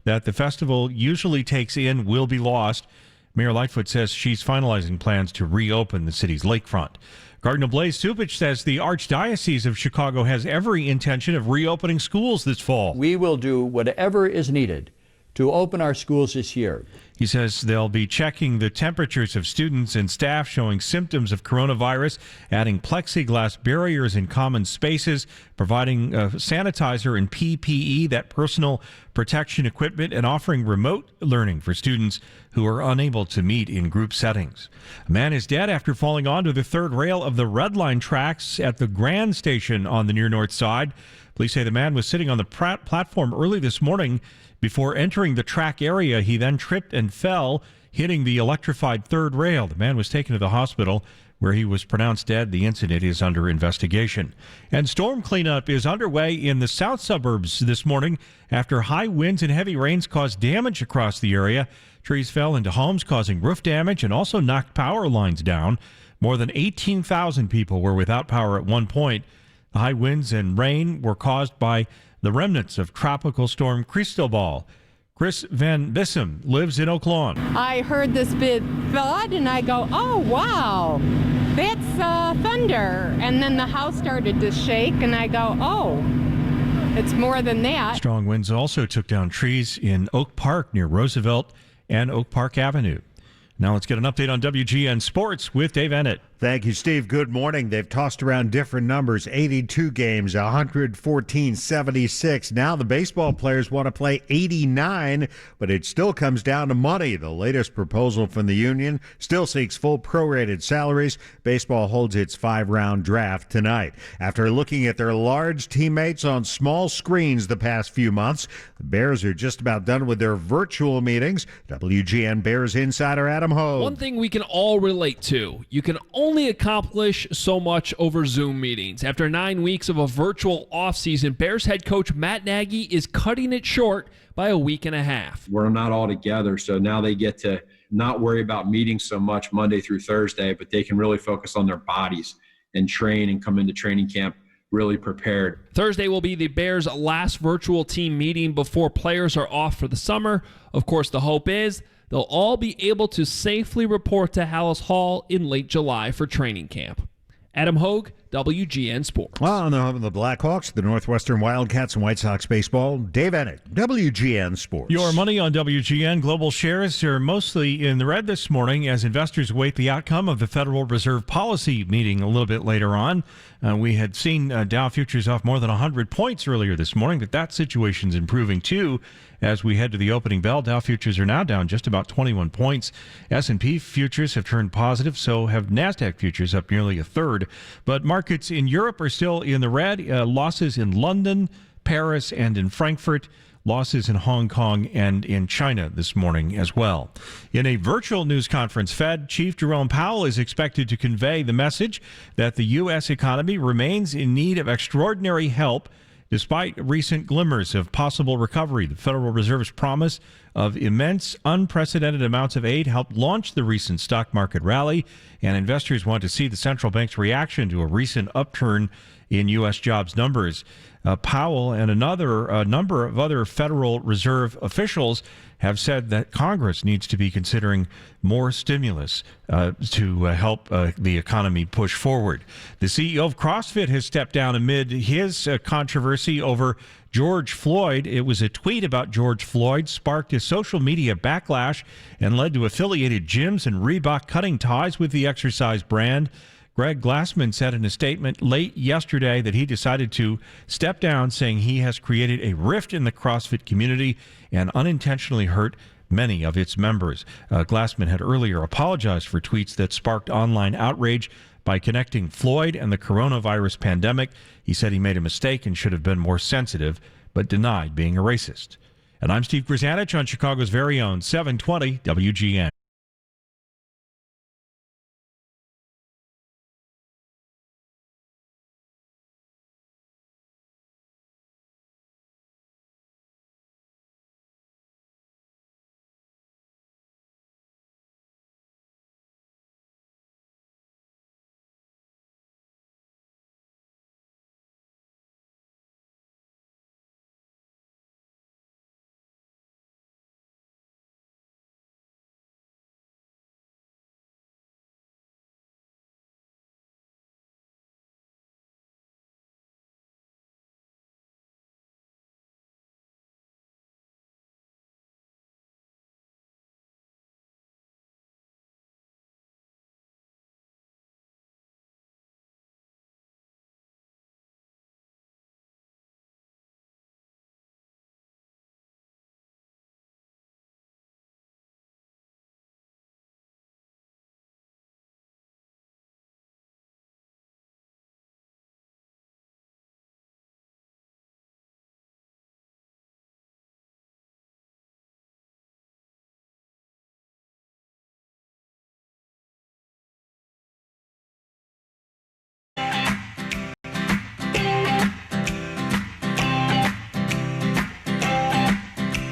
that the festival usually takes in will be lost. Mayor Lightfoot says she's finalizing plans to reopen the city's lakefront. Cardinal Blaise Cupich says the Archdiocese of Chicago has every intention of reopening schools this fall. We will do whatever is needed to open our schools this year. He says they'll be checking the temperatures of students and staff showing symptoms of coronavirus, adding plexiglass barriers in common spaces, providing sanitizer and PPE, that personal protection equipment, and offering remote learning for students who are unable to meet in group settings. A man is dead after falling onto the third rail of the Red Line tracks at the Grand Station on the near north side. Police say the man was sitting on the platform early this morning. Before entering the track area, he then tripped and fell, hitting the electrified third rail. The man was taken to the hospital where he was pronounced dead. The incident is under investigation. And storm cleanup is underway in the south suburbs this morning after high winds and heavy rains caused damage across the area. Trees fell into homes, causing roof damage and also knocked power lines down. More than 18,000 people were without power at one point. The high winds and rain were caused by the remnants of Tropical Storm Cristobal. Chris Van Bissem lives in Oak Lawn. I heard this big thud, and I go, oh, wow, that's thunder. And then the house started to shake, and I go, oh, it's more than that. Strong winds also took down trees in Oak Park near Roosevelt and Oak Park Avenue. Now let's get an update on WGN Sports with Dave Ennett. Thank you, Steve. Good morning. They've tossed around different numbers, 82 games, 114, 76. Now the baseball players want to play 89, but it still comes down to money. The latest proposal from the union still seeks full prorated salaries. Baseball holds its 5-round draft tonight. After looking at their large teammates on small screens the past few months, the Bears are just about done with their virtual meetings. WGN Bears insider Adam Hogue. One thing we can all relate to, you can only accomplish so much over Zoom meetings. After 9 weeks of a virtual offseason, Bears head coach Matt Nagy is cutting it short by a week and a half. We're not all together, so now they get to not worry about meetings so much Monday through Thursday, but they can really focus on their bodies and train and come into training camp really prepared. Thursday will be the Bears' last virtual team meeting before players are off for the summer. Of course, the hope is they'll all be able to safely report to Hallis Hall in late July for training camp. Adam Hogue, WGN Sports. Well, on the home of the Blackhawks, the Northwestern Wildcats, and White Sox baseball, Dave Ennett, WGN Sports. Your money on WGN. Global shares are mostly in the red this morning as investors await the outcome of the Federal Reserve policy meeting a little bit later on. We had seen Dow futures off more than 100 points earlier this morning, but that situation's improving too. As we head to the opening bell, Dow futures are now down just about 21 points. S&P futures have turned positive, so have NASDAQ futures up nearly a third. But markets in Europe are still in the red. Losses in London, Paris, and in Frankfurt. Losses in Hong Kong and in China this morning as well. In a virtual news conference, Fed Chief Jerome Powell is expected to convey the message that the U.S. economy remains in need of extraordinary help despite recent glimmers of possible recovery. The Federal Reserve's promise of immense, unprecedented amounts of aid helped launch the recent stock market rally, and investors want to see the central bank's reaction to a recent upturn in U.S. jobs numbers. Powell and a number of other Federal Reserve officials have said that Congress needs to be considering more stimulus to help the economy push forward. The CEO of CrossFit has stepped down amid his controversy over George Floyd. It was a tweet about George Floyd sparked a social media backlash and led to affiliated gyms and Reebok cutting ties with the exercise brand. Greg Glassman said in a statement late yesterday that he decided to step down, saying he has created a rift in the CrossFit community and unintentionally hurt many of its members. Glassman had earlier apologized for tweets that sparked online outrage by connecting Floyd and the coronavirus pandemic. He said he made a mistake and should have been more sensitive, but denied being a racist. And I'm Steve Grzanich on Chicago's very own 720 WGN.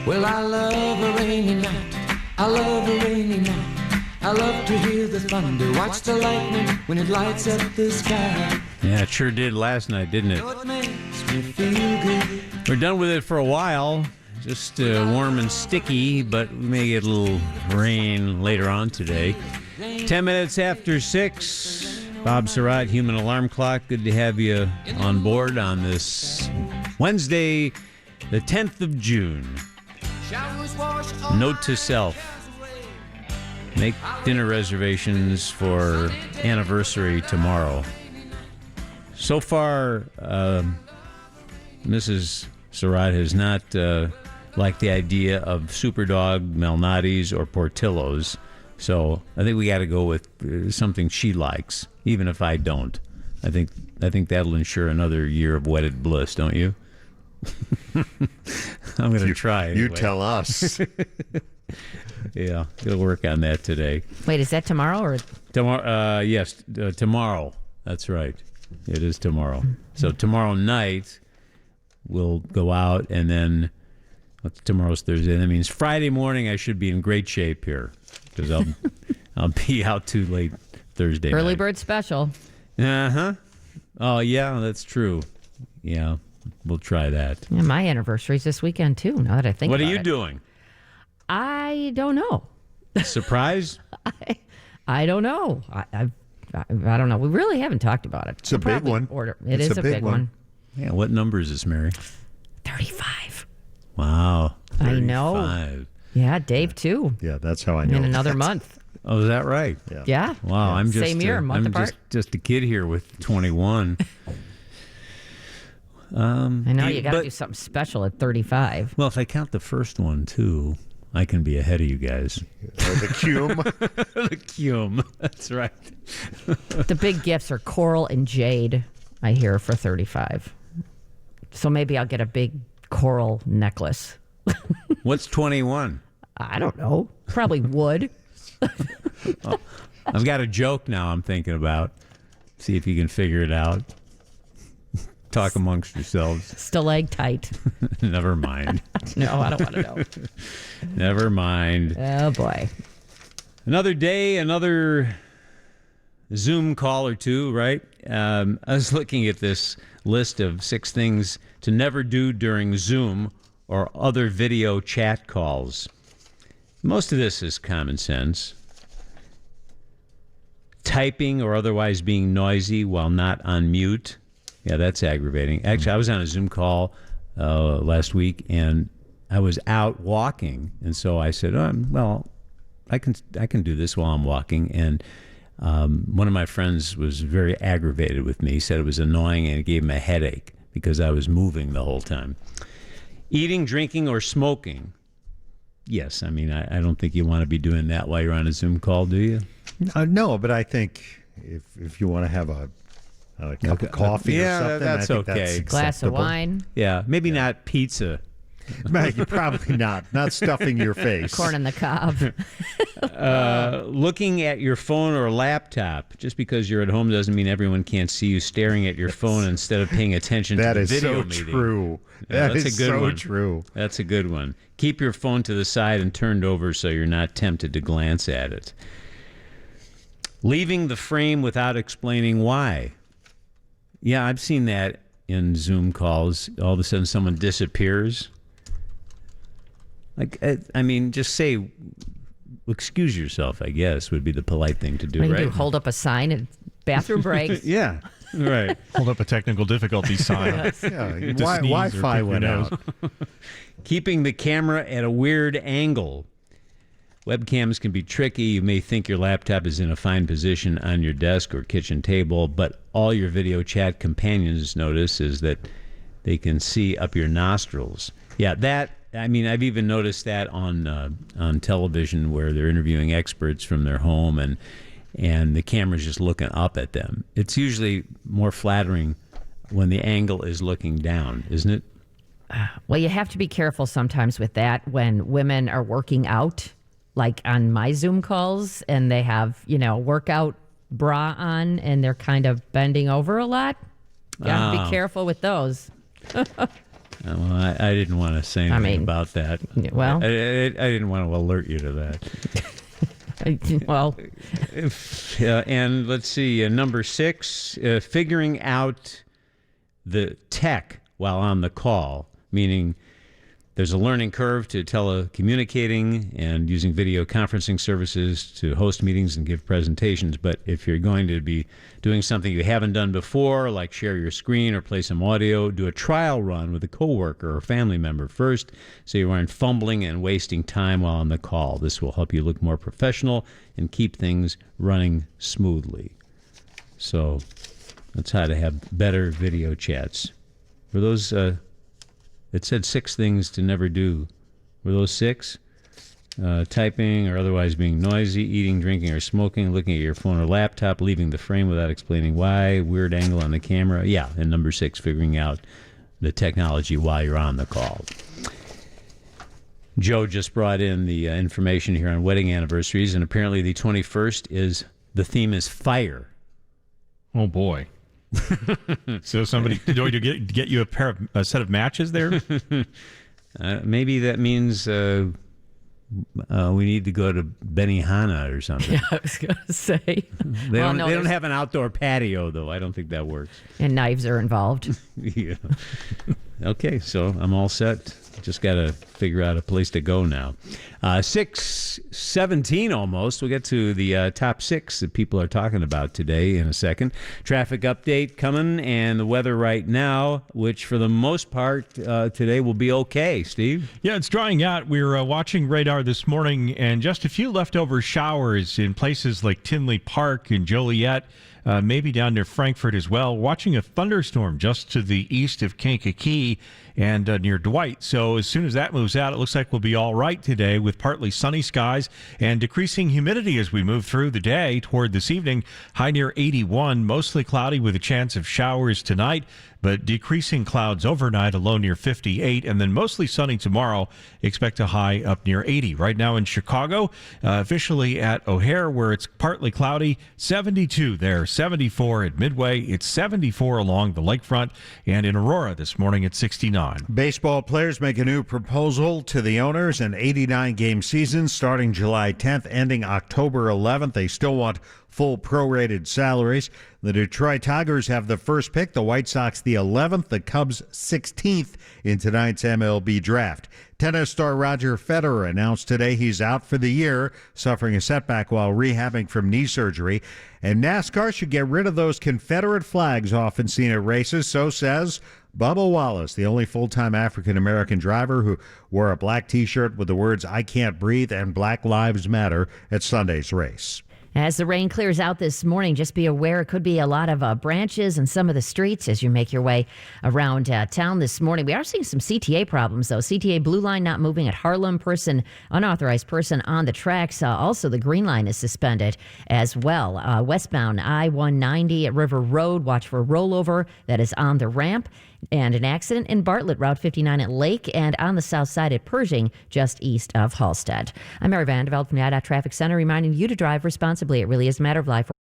Well, I love a rainy night. I love a rainy night. I love to hear the thunder, watch the lightning when it lights up the sky. Yeah, it sure did last night, didn't it? It makes me feel good. We're done with it for a while. Just warm and sticky, but we may get a little rain later on today. 10 minutes after 6. Bob Sirott, Human Alarm Clock. Good to have you on board on this Wednesday, the 10th of June. Note to self. Make dinner reservations for anniversary tomorrow. So far, Mrs. Sirott has not liked the idea of Superdog, Malnati's, or Portillo's. So I think we got to go with something she likes, even if I don't. I think that'll ensure another year of wedded bliss, don't you? I'm going to try. Anyway. You tell us. Yeah, we'll work on that today. Wait, is that tomorrow or tomorrow? Yes, tomorrow. That's right. It is tomorrow. So tomorrow night we'll go out, and then tomorrow's Thursday. That means Friday morning I should be in great shape here because I'll be out too late Thursday. Early night. bird special? Oh yeah, that's true. Yeah, we'll try that. Yeah, my anniversary's this weekend too. Now that I think what about are you it. doing? I don't know. Surprise? I don't know. I don't know. We really haven't talked about it. It's a big one. It is a big one. Yeah. What number is this, Mary? 35. Wow. 35. I know. Yeah, Dave too. Yeah, that's how I know. In another month. Oh, is that right? Yeah. Wow, I'm just same year, month apart. Just a kid here with 21. I know you got to do something special at 35. Well, if I count the first one too, I can be ahead of you guys. The cum. The cum. That's right. The big gifts are coral and jade, I hear, for 35. So maybe I'll get a big coral necklace. What's 21? I don't know. Probably wood. Oh, I've got a joke now I'm thinking about. See if you can figure it out. Talk amongst yourselves. Stalactite. Never mind. No, I don't want to know. Never mind. Oh, boy. Another day, another Zoom call or two, right? I was looking at this list of 6 things to never do during Zoom or other video chat calls. Most of this is common sense. Typing or otherwise being noisy while not on mute. Yeah, that's aggravating. Actually, I was on a Zoom call last week, and I was out walking, and so I said, well, I can do this while I'm walking. And one of my friends was very aggravated with me. He said it was annoying, and it gave him a headache because I was moving the whole time. Eating, drinking, or smoking. Yes, I mean, I don't think you want to be doing that while you're on a Zoom call, do you? No, but I think if you want to have a cup of coffee or something, that's I think okay. That's Glass of wine. Yeah, maybe not pizza. Probably not stuffing your face. Corn on the cob. Looking at your phone or laptop. Just because you're at home doesn't mean everyone can't see you staring at your phone instead of paying attention to the video meeting. True. Yeah, that is so true. That's a good one. Keep your phone to the side and turned over so you're not tempted to glance at it. Leaving the frame without explaining why. Yeah, I've seen that in Zoom calls. All of a sudden someone disappears. Like, I mean, just say, excuse yourself, I guess, would be the polite thing to do, What do right? you do? Hold up a sign at bathroom breaks? Yeah, right. Hold up a technical difficulty sign. Yeah, Wi-Fi went out. Keeping the camera at a weird angle. Webcams can be tricky. You may think your laptop is in a fine position on your desk or kitchen table, but all your video chat companions notice is that they can see up your nostrils. Yeah, I mean, I've even noticed that on television where they're interviewing experts from their home and the camera's just looking up at them. It's usually more flattering when the angle is looking down, isn't it? Well, you have to be careful sometimes with that when women are working out, like on my Zoom calls, and they have, workout bra on and they're kind of bending over a lot. You have to be careful with those. Well, I didn't want to say anything about that. Well, I didn't want to alert you to that. Well, and let's see, number 6, figuring out the tech while on the call, meaning there's a learning curve to telecommunicating and using video conferencing services to host meetings and give presentations. But if you're going to be doing something you haven't done before, like share your screen or play some audio, do a trial run with a coworker or family member first so you aren't fumbling and wasting time while on the call. This will help you look more professional and keep things running smoothly. So that's how to have better video chats. Were those... It said 6 things to never do. Were those 6? Typing or otherwise being noisy, eating, drinking, or smoking, looking at your phone or laptop, leaving the frame without explaining why, weird angle on the camera. Yeah, and number 6, figuring out the technology while you're on the call. Joe just brought in the information here on wedding anniversaries, and apparently the 21st the theme is fire. Oh, boy. So somebody going to get you a set of matches there? Maybe that means we need to go to Benihana or something. Yeah, I was going to say. They don't have an outdoor patio, though. I don't think that works. And knives are involved. Yeah. Okay, so I'm all set. Just got to figure out a place to go now. 6:17 almost. We'll get to the top 6 that people are talking about today in a second. Traffic update coming, and the weather right now, which for the most part today will be okay. Steve? Yeah, it's drying out. We were watching radar this morning, and just a few leftover showers in places like Tinley Park and Joliet. Maybe down near Frankfurt as well. Watching a thunderstorm just to the east of Kankakee and near Dwight. So as soon as that moves out, it looks like we'll be all right today with partly sunny skies and decreasing humidity as we move through the day toward this evening. High near 81, mostly cloudy with a chance of showers tonight, but decreasing clouds overnight, a low near 58, and then mostly sunny tomorrow. Expect a high up near 80. Right now in Chicago, officially at O'Hare, where it's partly cloudy, 72 there, 74 at Midway. It's 74 along the lakefront, and in Aurora this morning at 69. Baseball players make a new proposal to the owners, an 89-game season starting July 10th, ending October 11th. They still want full prorated salaries. The Detroit Tigers have the first pick, the White Sox the 11th, the Cubs 16th in tonight's MLB draft. Tennis star Roger Federer announced today he's out for the year, suffering a setback while rehabbing from knee surgery. And NASCAR should get rid of those Confederate flags often seen at races, so says Bubba Wallace, the only full-time African-American driver who wore a black T-shirt with the words "I Can't Breathe" and "Black Lives Matter" at Sunday's race. As the rain clears out this morning, just be aware it could be a lot of branches in some of the streets as you make your way around town this morning. We are seeing some CTA problems, though. CTA Blue Line not moving at Harlem. Unauthorized person on the tracks. Also, the Green Line is suspended as well. Westbound I-190 at River Road. Watch for a rollover that is on the ramp. And an accident in Bartlett, Route 59 at Lake, and on the south side at Pershing, just east of Halstead. I'm Mary Vandeveld from the IDOT Traffic Center, reminding you to drive responsibly. It really is a matter of life.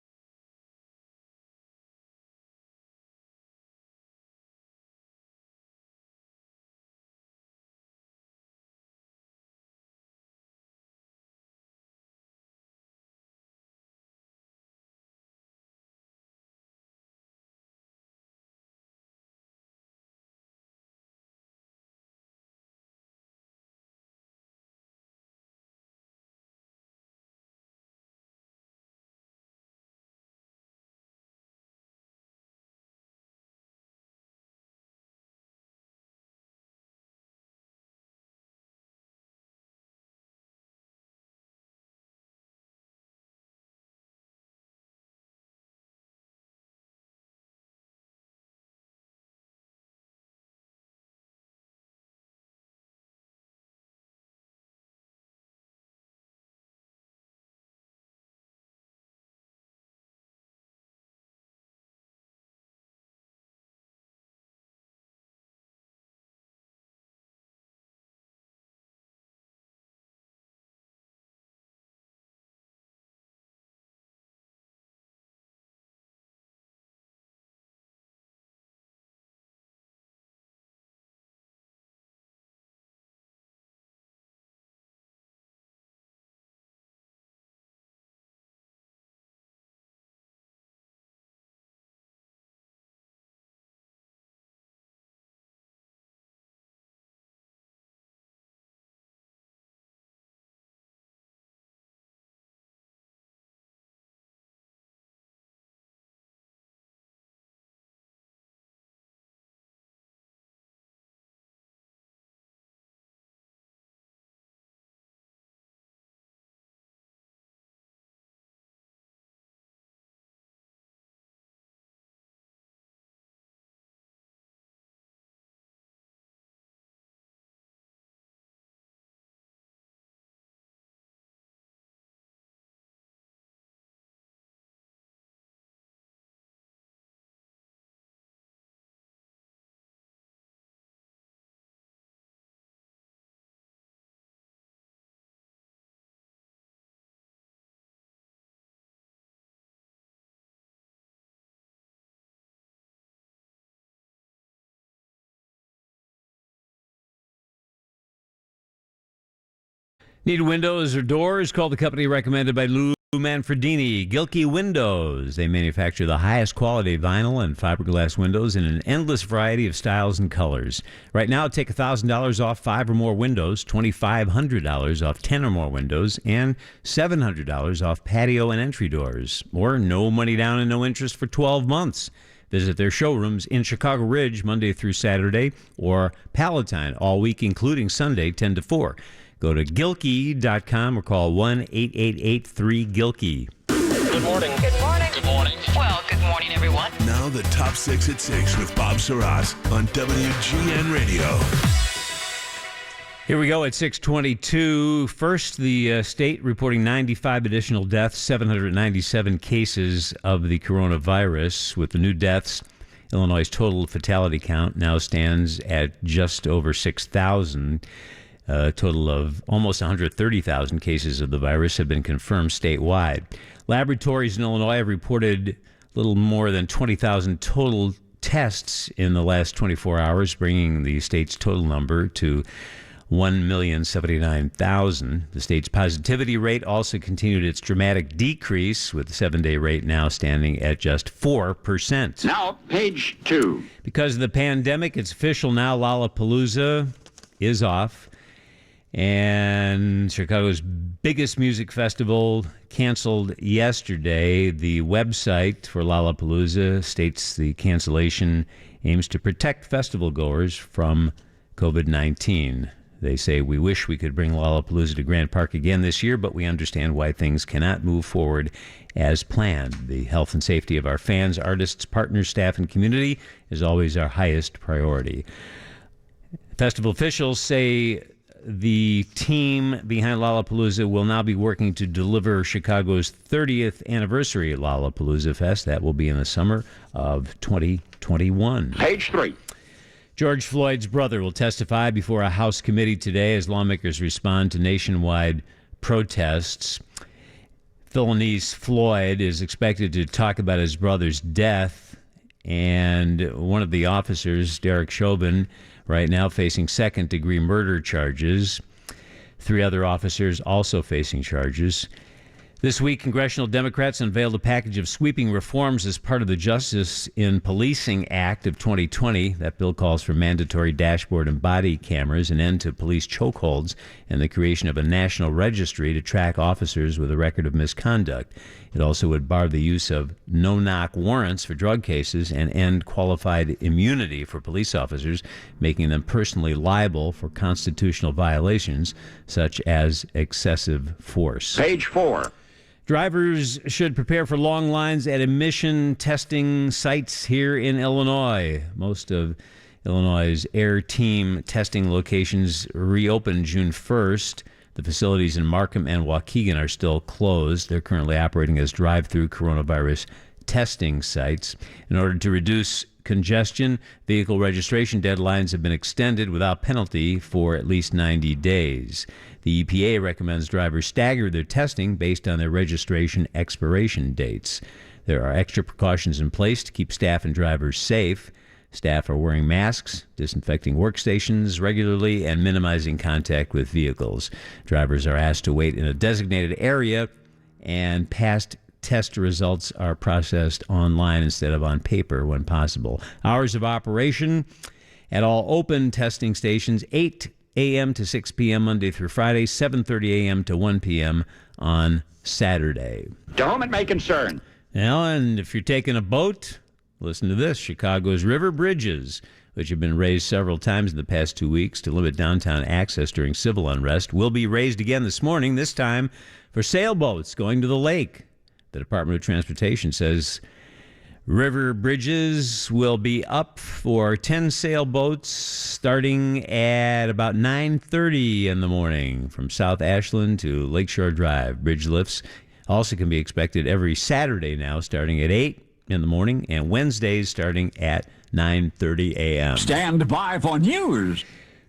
Need windows or doors? Call the company recommended by Lou Manfredini, Gilkey Windows. They manufacture the highest quality vinyl and fiberglass windows in an endless variety of styles and colors. Right now, take $1,000 off 5 or more windows, $2,500 off 10 or more windows, and $700 off patio and entry doors. Or no money down and no interest for 12 months. Visit their showrooms in Chicago Ridge Monday through Saturday, or Palatine all week, including Sunday, 10 to 4. Go to Gilkey.com or call 1-888-3-GILKEY. Good morning. Good morning. Good morning. Well, good morning, everyone. Now the Top 6 at 6 with Bob Sirott on WGN Radio. Here we go at 6:22. First, the state reporting 95 additional deaths, 797 cases of the coronavirus. With the new deaths, Illinois' total fatality count now stands at just over 6,000. A total of almost 130,000 cases of the virus have been confirmed statewide. Laboratories in Illinois have reported a little more than 20,000 total tests in the last 24 hours, bringing the state's total number to 1,079,000. The state's positivity rate also continued its dramatic decrease, with the 7-day rate now standing at just 4%. Now, page 2. Because of the pandemic, it's official now. Lollapalooza is off. And Chicago's biggest music festival canceled yesterday. The website for Lollapalooza states the cancellation aims to protect festival goers from COVID-19. They say, we wish we could bring Lollapalooza to Grant Park again this year, but we understand why things cannot move forward as planned. The health and safety of our fans, artists, partners, staff, and community is always our highest priority. Festival officials say the team behind Lollapalooza will now be working to deliver Chicago's 30th anniversary Lollapalooza Fest. That will be in the summer of 2021. Page 3. George Floyd's brother will testify before a House committee today as lawmakers respond to nationwide protests. Philanese Floyd is expected to talk about his brother's death, and one of the officers, Derek Chauvin, right now facing second-degree murder charges. 3 other officers also facing charges. This week, congressional Democrats unveiled a package of sweeping reforms as part of the Justice in Policing Act of 2020. That bill calls for mandatory dashboard and body cameras, an end to police chokeholds, and the creation of a national registry to track officers with a record of misconduct. It also would bar the use of no-knock warrants for drug cases and end qualified immunity for police officers, making them personally liable for constitutional violations such as excessive force. Page 4. Drivers should prepare for long lines at emission testing sites here in Illinois. Most of Illinois' Air Team testing locations reopened June 1st. The facilities in Markham and Waukegan are still closed. They're currently operating as drive-through coronavirus testing sites. In order to reduce congestion, vehicle registration deadlines have been extended without penalty for at least 90 days. The EPA recommends drivers stagger their testing based on their registration expiration dates. There are extra precautions in place to keep staff and drivers safe. Staff are wearing masks, disinfecting workstations regularly, and minimizing contact with vehicles. Drivers are asked to wait in a designated area, and past test results are processed online instead of on paper when possible. Hours of operation at all open testing stations, 8 a.m. to 6 p.m. Monday through Friday, 7:30 a.m. to 1 p.m. on Saturday. To whom it may concern. Now, and if you're taking a boat, listen to this. Chicago's river bridges, which have been raised several times in the past 2 weeks to limit downtown access during civil unrest, will be raised again this morning, this time for sailboats going to the lake. The Department of Transportation says river bridges will be up for 10 sailboats starting at about 9:30 in the morning from South Ashland to Lakeshore Drive. Bridge lifts also can be expected every Saturday now, starting at 8 in the morning, and Wednesdays starting at 9:30 a.m. Stand by for news.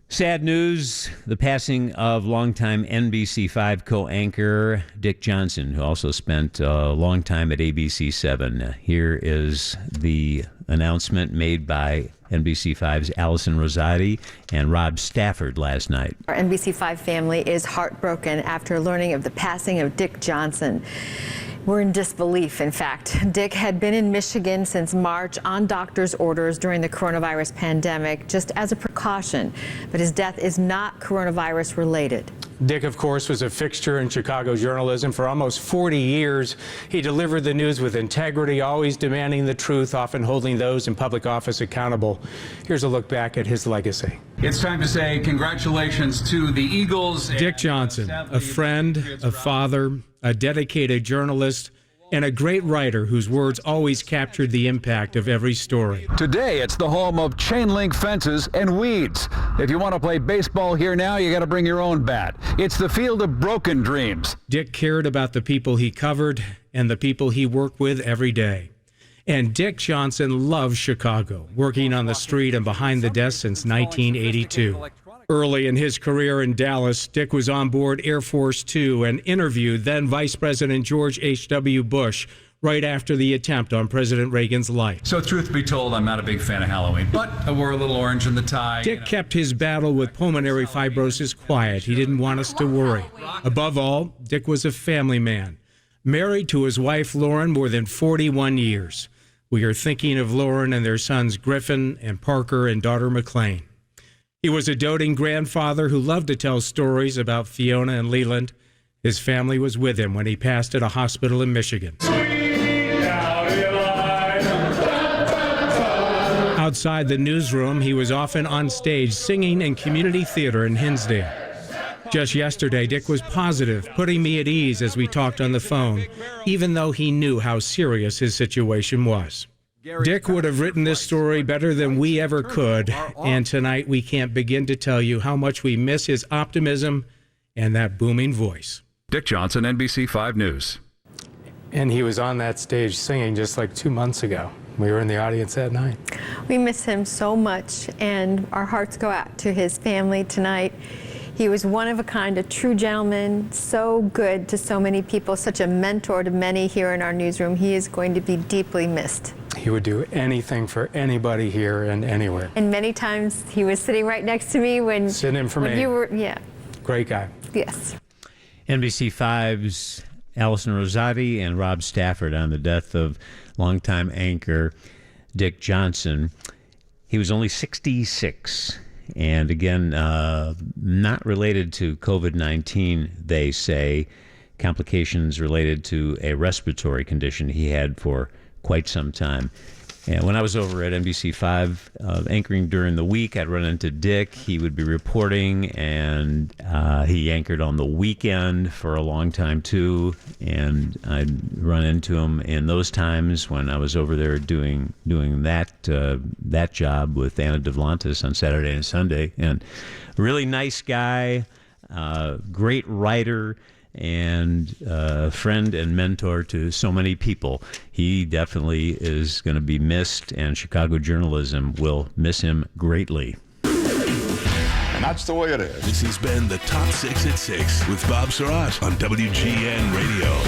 Sad news, the passing of longtime NBC5 co-anchor Dick Johnson, who also spent a long time at ABC7. Here is the announcement made by NBC5's Allison Rosati and Rob Stafford last night. Our NBC5 family is heartbroken after learning of the passing of Dick Johnson. We're in disbelief, in fact. Dick had been in Michigan since March on doctor's orders during the coronavirus pandemic, just as a precaution. But his death is not coronavirus related. Dick, of course, was a fixture in Chicago journalism for almost 40 years. He delivered the news with integrity, always demanding the truth, often holding those in public office accountable. Here's a look back at his legacy. It's time to say congratulations to the Eagles. Dick Johnson, a friend, a father, a dedicated journalist, and a great writer whose words always captured the impact of every story. Today, it's the home of chain link fences and weeds. If you want to play baseball here now, you got to bring your own bat. It's the field of broken dreams. Dick cared about the people he covered and the people he worked with every day. And Dick Johnson loved Chicago, working on the street and behind the desk since 1982. Early in his career in Dallas, Dick was on board Air Force Two and interviewed then Vice President George H.W. Bush right after the attempt on President Reagan's life. So truth be told, I'm not a big fan of Halloween, but I wore a little orange in the tie. Dick kept his battle with pulmonary fibrosis quiet. He didn't want us to worry. Above all, Dick was a family man, married to his wife Lauren more than 41 years. We are thinking of Lauren and their sons Griffin and Parker and daughter McLean. He was a doting grandfather who loved to tell stories about Fiona and Leland. His family was with him when he passed at a hospital in Michigan. Outside the newsroom, he was often on stage singing in community theater in Hinsdale. Just yesterday, Dick was positive, putting me at ease as we talked on the phone, even though he knew how serious his situation was. Dick would have written this story better than we ever could, and tonight we can't begin to tell you how much we miss his optimism and that booming voice. Dick Johnson, NBC5 News. And he was on that stage singing just like 2 months ago. We were in the audience that night. We miss him so much, and our hearts go out to his family tonight. He was one of a kind, a true gentleman, so good to so many people, such a mentor to many here in our newsroom. He is going to be deeply missed. He would do anything for anybody here and anywhere. And many times he was sitting right next to me when sitting in for me. You were, yeah. Great guy. Yes. NBC5's Allison Rosati and Rob Stafford on the death of longtime anchor Dick Johnson. He was only 66. And again, not related to COVID-19, they say. Complications related to a respiratory condition he had for quite some time. And when I was over at NBC5 anchoring during the week, I'd run into Dick. He would be reporting, and he anchored on the weekend for a long time, too. And I'd run into him in those times when I was over there doing that job with Anna DeVlantis on Saturday and Sunday. And really nice guy, great writer, and friend and mentor to so many people. He definitely is going to be missed, and Chicago journalism will miss him greatly. And that's the way it is. This has been the Top 6 at 6 with Bob Sirott on WGN Radio.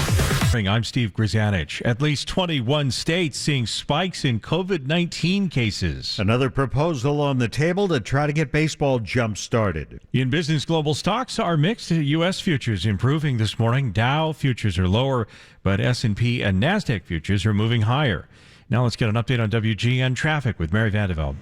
I'm Steve Grzanich. At least 21 states seeing spikes in COVID-19 cases. Another proposal on the table to try to get baseball jump-started. In business, global stocks are mixed. U.S. futures improving this morning. Dow futures are lower, but S&P and NASDAQ futures are moving higher. Now let's get an update on WGN traffic with Mary Vandeveld.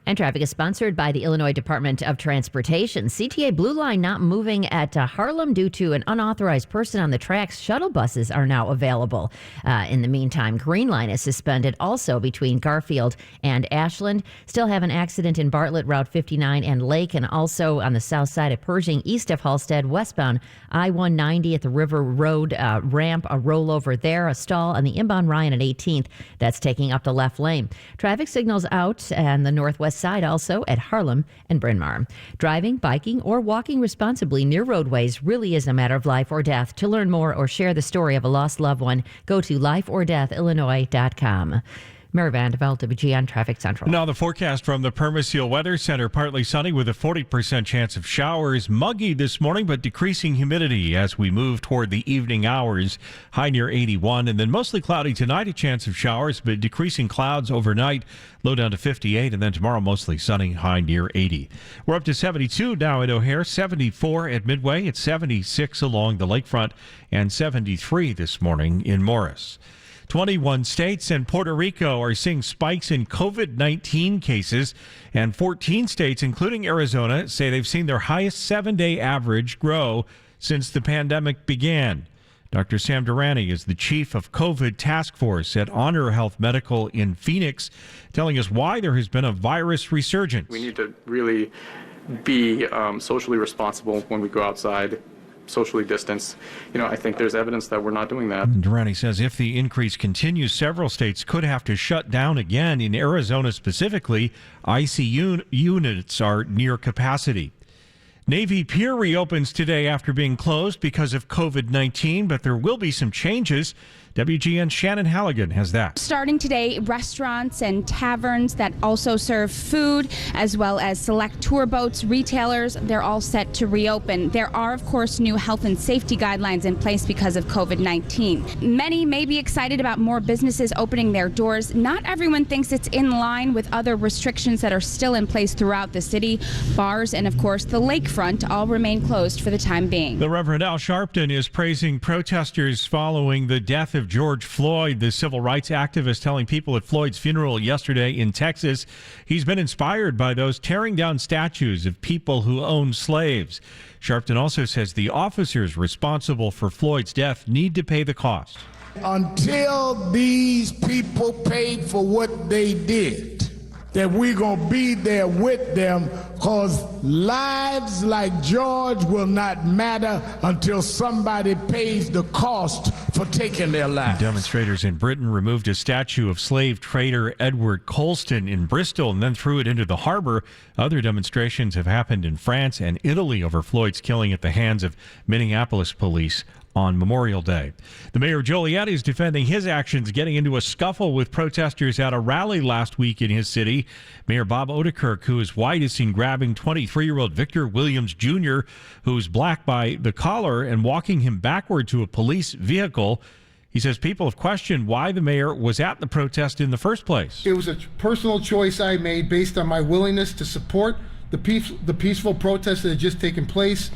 And traffic is sponsored by the Illinois Department of Transportation. CTA Blue Line not moving at Harlem due to an unauthorized person on the tracks. Shuttle buses are now available. In the meantime, Green Line is suspended also between Garfield and Ashland. Still have an accident in Bartlett, Route 59 and Lake, and also on the south side of Pershing, east of Halstead, westbound I-190 at the River Road ramp, a rollover there, a stall on the inbound Ryan at 18th. That's taking up the left lane. Traffic signals out and the northwest side also at Harlem and Bryn Mawr. Driving, biking, or walking responsibly near roadways really is a matter of life or death. To learn more or share the story of a lost loved one, go to lifeordeathillinois.com. Mary Vandeveld, WGN Traffic Central. Now the forecast from the Permaseal Weather Center, partly sunny with a 40% chance of showers. Muggy this morning, but decreasing humidity as we move toward the evening hours. High near 81, and then mostly cloudy tonight, a chance of showers, but decreasing clouds overnight. Low down to 58, and then tomorrow mostly sunny, high near 80. We're up to 72 now at O'Hare, 74 at Midway. It's 76 along the lakefront, and 73 this morning in Morris. 21 states and Puerto Rico are seeing spikes in COVID-19 cases, and 14 states, including Arizona, say they've seen their highest 7-day average grow since the pandemic began. Dr. Sam Durrani is the chief of COVID task force at Honor Health Medical in Phoenix, telling us why there has been a virus resurgence. We need to really be socially responsible when we go outside, socially distance. I think there's evidence that we're not doing that. Durrani says if the increase continues, several states could have to shut down again. In Arizona specifically, ICU units are near capacity. Navy Pier reopens today after being closed because of COVID-19, but there will be some changes. WGN's Shannon Halligan has that. Starting today, restaurants and taverns that also serve food, as well as select tour boats, retailers, they're all set to reopen. There are, of course, new health and safety guidelines in place because of COVID-19. Many may be excited about more businesses opening their doors. Not everyone thinks it's in line with other restrictions that are still in place throughout the city. Bars and, of course, the lakefront all remain closed for the time being. The Reverend Al Sharpton is praising protesters following the death of George Floyd, the civil rights activist, telling people at Floyd's funeral yesterday in Texas he's been inspired by those tearing down statues of people who owned slaves. Sharpton also says the officers responsible for Floyd's death need to pay the cost. Until these people paid for what they did, that we're going to be there with them, because lives like George will not matter until somebody pays the cost for taking their lives. Demonstrators in Britain removed a statue of slave trader Edward Colston in Bristol and then threw it into the harbor. Other demonstrations have happened in France and Italy over Floyd's killing at the hands of Minneapolis police on Memorial Day. The mayor of Joliet is defending his actions, getting into a scuffle with protesters at a rally last week in his city. Mayor Bob Odenkirk, who is white, is seen grabbing 23-year-old Victor Williams Jr., who's black, by the collar and walking him backward to a police vehicle. He says people have questioned why the mayor was at the protest in the first place. It was a personal choice I made based on my willingness to support the peaceful protest that had just taken place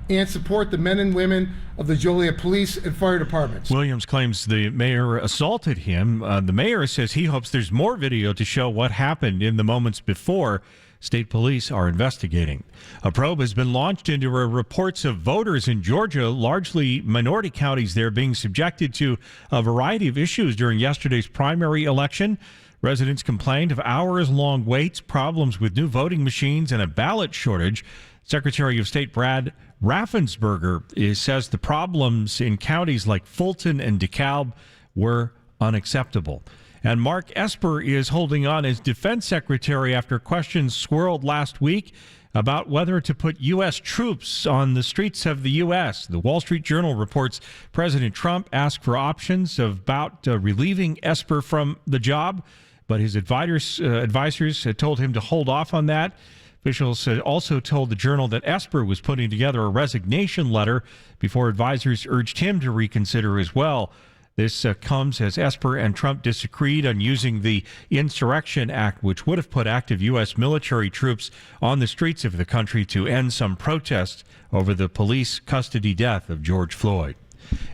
and support the men and women of the Joliet Police and Fire Departments. Williams claims the mayor assaulted him. The mayor says he hopes there's more video to show what happened in the moments before. State police are investigating. A probe has been launched into reports of voters in Georgia, largely minority counties there, being subjected to a variety of issues during yesterday's primary election. Residents complained of hours-long waits, problems with new voting machines, and a ballot shortage. Secretary of State Brad Raffensperger says the problems in counties like Fulton and DeKalb were unacceptable. And Mark Esper is holding on as defense secretary after questions swirled last week about whether to put U.S. troops on the streets of the U.S. The Wall Street Journal reports President Trump asked for options about relieving Esper from the job, but his advisors had told him to hold off on that. Officials also told the Journal that Esper was putting together a resignation letter before advisors urged him to reconsider as well. This comes as Esper and Trump disagreed on using the Insurrection Act, which would have put active U.S. military troops on the streets of the country to end some protests over the police custody death of George Floyd.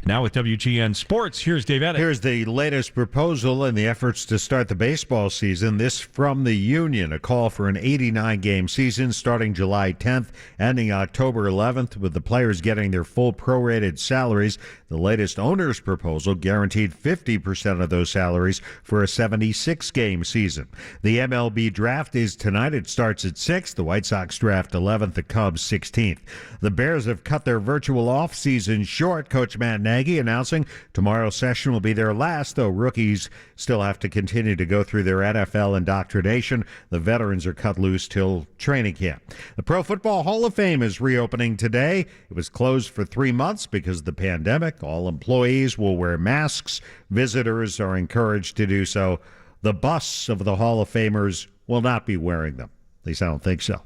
Now with WGN Sports, here's Dave Eddick. Here's the latest proposal in the efforts to start the baseball season. This from the union, a call for an 89-game season starting July 10th, ending October 11th, with the players getting their full prorated salaries. The latest owner's proposal guaranteed 50% of those salaries for a 76-game season. The MLB draft is tonight. It starts at 6. The White Sox draft 11th, the Cubs 16th. The Bears have cut their virtual offseason short. Coach Matt Nagy announcing tomorrow's session will be their last, though rookies still have to continue to go through their NFL indoctrination. The veterans are cut loose till training camp. The Pro Football Hall of Fame is reopening today. It was closed for 3 months because of the pandemic. All employees will wear masks. Visitors are encouraged to do so The busts of the Hall of Famers will not be wearing them. At least I don't think so.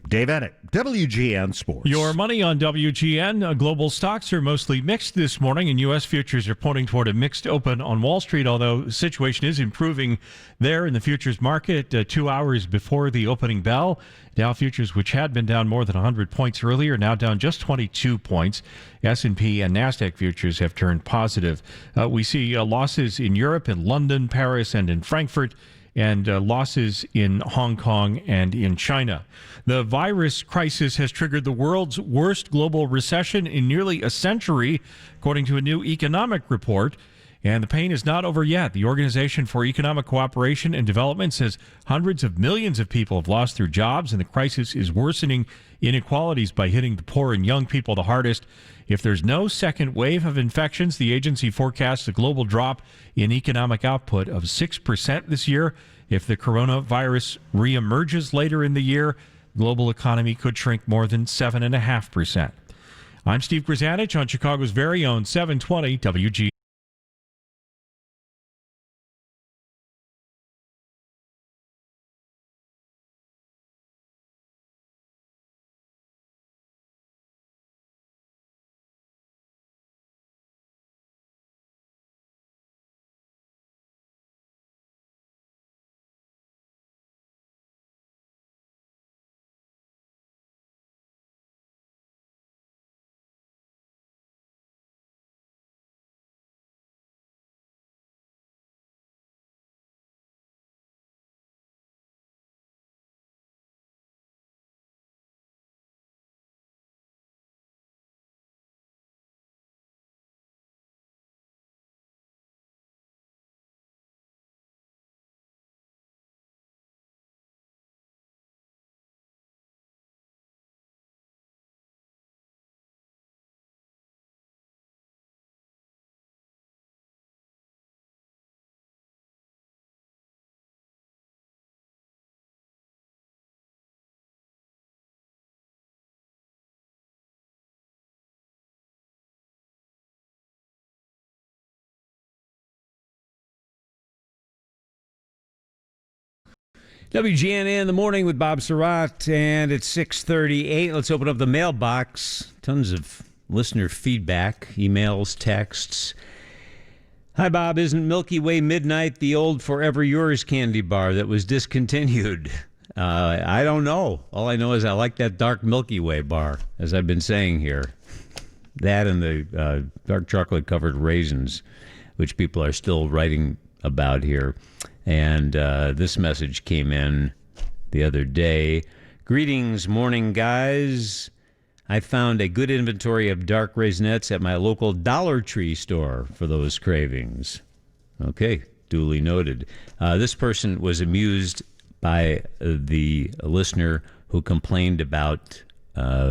Dave Ennett, WGN Sports. Your money on WGN. Global stocks are mostly mixed this morning, and U.S. futures are pointing toward a mixed open on Wall Street, although the situation is improving there in the futures market 2 hours before the opening bell. Dow futures, which had been down more than 100 points earlier, now down just 22 points. S&P and NASDAQ futures have turned positive. We see losses in Europe, in London, Paris, and in Frankfurt, and losses in Hong Kong and in China. The virus crisis has triggered the world's worst global recession in nearly a century, according to a new economic report. And the pain is not over yet. The Organization for Economic Cooperation and Development says hundreds of millions of people have lost their jobs, and the crisis is worsening inequalities by hitting the poor and young people the hardest. If there's no second wave of infections, the agency forecasts a global drop in economic output of 6% this year. If the coronavirus reemerges later in the year, the global economy could shrink more than 7.5%. I'm Steve Grzanich on Chicago's very own 720 WG. WGN in the morning with Bob Sirott, and it's 6:38. Let's open up the mailbox. Tons of listener feedback, emails, texts. Hi, Bob. Isn't Milky Way Midnight the old Forever Yours candy bar that was discontinued? I don't know. All I know is I like that dark Milky Way bar, as I've been saying here. That and the dark chocolate-covered raisins, which people are still writing about here. And this message came in the other day. Greetings, morning guys. I found a good inventory of dark Raisinets at my local Dollar Tree store for those cravings. Okay, duly noted. This person was amused by the listener who complained about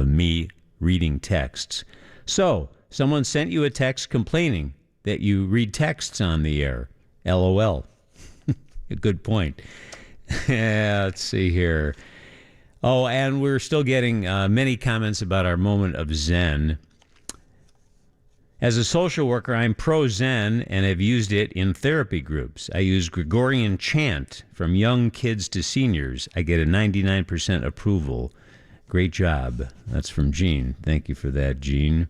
me reading texts. So, someone sent you a text complaining that you read texts on the air. LOL. A good point. Let's see here. Oh, and we're still getting many comments about our moment of Zen. As a social worker, I'm pro-Zen and have used it in therapy groups. I use Gregorian chant from young kids to seniors. I get a 99% approval. Great job. That's from Gene. Thank you for that, Gene.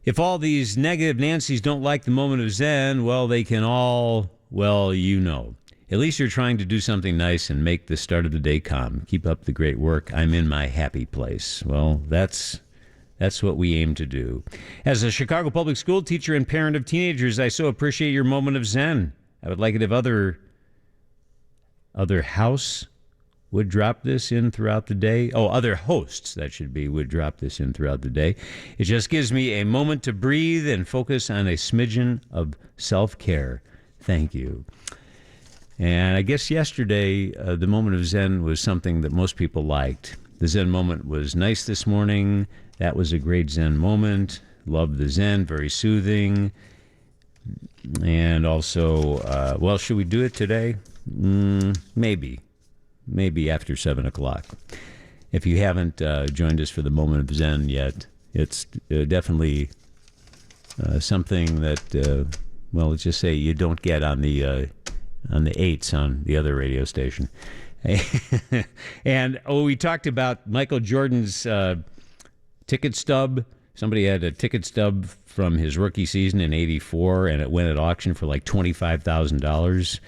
If all these negative Nancys don't like the moment of Zen, well, they can all, well, you know. At least you're trying to do something nice and make the start of the day calm. Keep up the great work. I'm in my happy place. Well, that's what we aim to do. As a Chicago public school teacher and parent of teenagers, I so appreciate your moment of Zen. I would like it if other house would drop this in throughout the day. Oh, other hosts, that should be, would drop this in throughout the day. It just gives me a moment to breathe and focus on a smidgen of self-care. Thank you. And I guess yesterday, the moment of Zen was something that most people liked. The Zen moment was nice this morning. That was a great Zen moment. Loved the Zen, very soothing. And also, well, should we do it today? Maybe after 7 o'clock. If you haven't joined us for the moment of Zen yet, it's definitely something that, well, let's just say you don't get on the on the 8s on the other radio station. And we talked about Michael Jordan's ticket stub. Somebody had a ticket stub from his rookie season in '84, and it went at auction for like $25,000.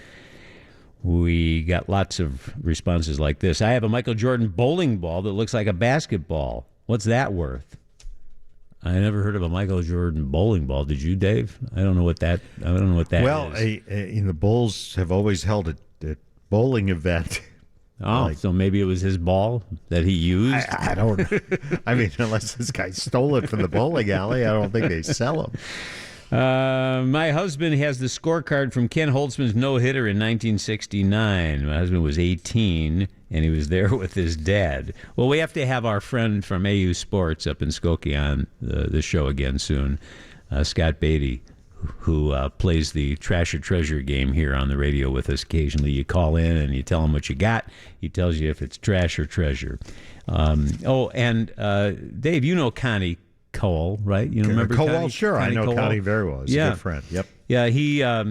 We got lots of responses like this. I have a Michael Jordan bowling ball that looks like a basketball. What's that worth? I never heard of a Michael Jordan bowling ball. Did you, Dave? I don't know what that is. Well, the Bulls have always held a bowling event. Oh, so maybe it was his ball that he used? I don't know. I mean, unless this guy stole it from the bowling alley, I don't think they sell them. My husband has the scorecard from Ken Holtzman's no-hitter in 1969. My husband was 18, and he was there with his dad. Well, we have to have our friend from AU Sports up in Skokie on the show again soon, Scott Beatty, who plays the Trash or Treasure game here on the radio with us occasionally. You call in and you tell him what you got. He tells you if it's trash or treasure. Dave, you know Connie Cole, right? You remember Cole? Connie? Sure, I know Connie very well. He's a good friend. Yep. Yeah,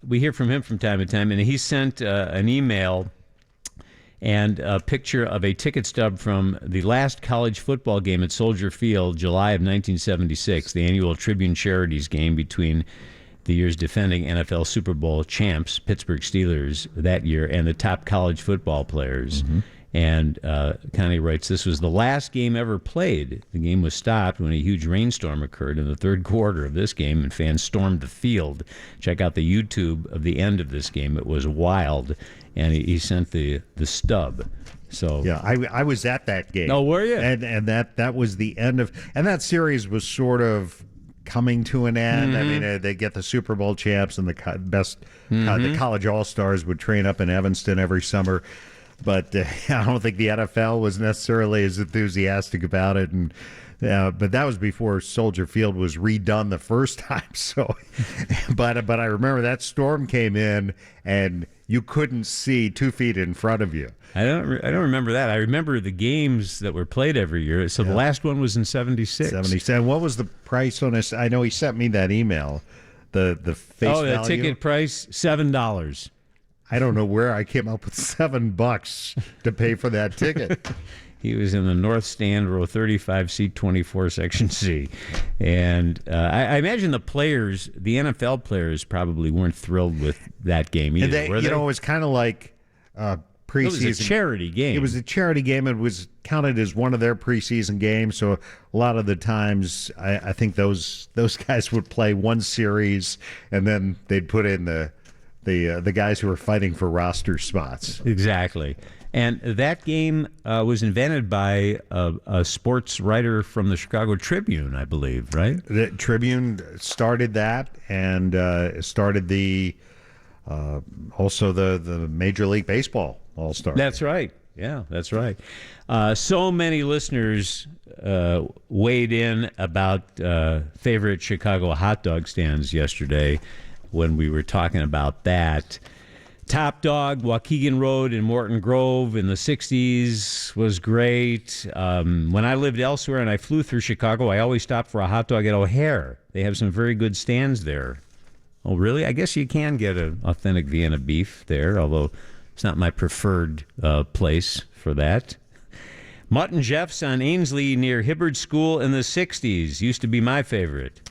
we hear from him from time to time, and he sent an email and a picture of a ticket stub from the last college football game at Soldier Field, July of 1976, the annual Tribune Charities game between the year's defending NFL Super Bowl champs, Pittsburgh Steelers, that year, and the top college football players. Mm-hmm. And Connie writes, this was the last game ever played. The game was stopped when a huge rainstorm occurred in the third quarter of this game, and fans stormed the field. Check out the YouTube of the end of this game. It was wild. And he sent the stub. So yeah, I was at that game. Oh, were you? And that was the end of, and that series was sort of coming to an end. I mean, they get the Super Bowl champs and the best, the college all-stars would train up in Evanston every summer. But I don't think the NFL was necessarily as enthusiastic about it. And but that was before Soldier Field was redone the first time. So, but I remember that storm came in and you couldn't see 2 feet in front of you. I don't remember that. I remember the games that were played every year. So the last one was in 76. 77. What was the price on this? I know he sent me that email. The face value. The ticket price, $7. I don't know where I came up with $7 to pay for that ticket. He was in the North Stand, row 35, seat 24, section C. And I imagine the players, the NFL players, probably weren't thrilled with that game either, were they? You know, it was kind of like preseason. It was a charity game. It was a charity game. It was counted as one of their preseason games. So a lot of the times, I think those guys would play one series, and then they'd put in the guys who were fighting for roster spots. Exactly. And that game was invented by a sports writer from the Chicago Tribune, I believe, right? The Tribune started that and started also the Major League Baseball All-Star. That's right. Yeah, that's right. So many listeners weighed in about favorite Chicago hot dog stands yesterday when we were talking about that. Top Dog, Waukegan Road in Morton Grove in the 60s was great. When I lived elsewhere and I flew through Chicago, I always stopped for a hot dog at O'Hare. They have some very good stands there. Oh, really? I guess you can get an authentic Vienna beef there, although it's not my preferred place for that. Mutton Jeff's on Ainsley near Hibbard School in the 60s. Used to be my favorite.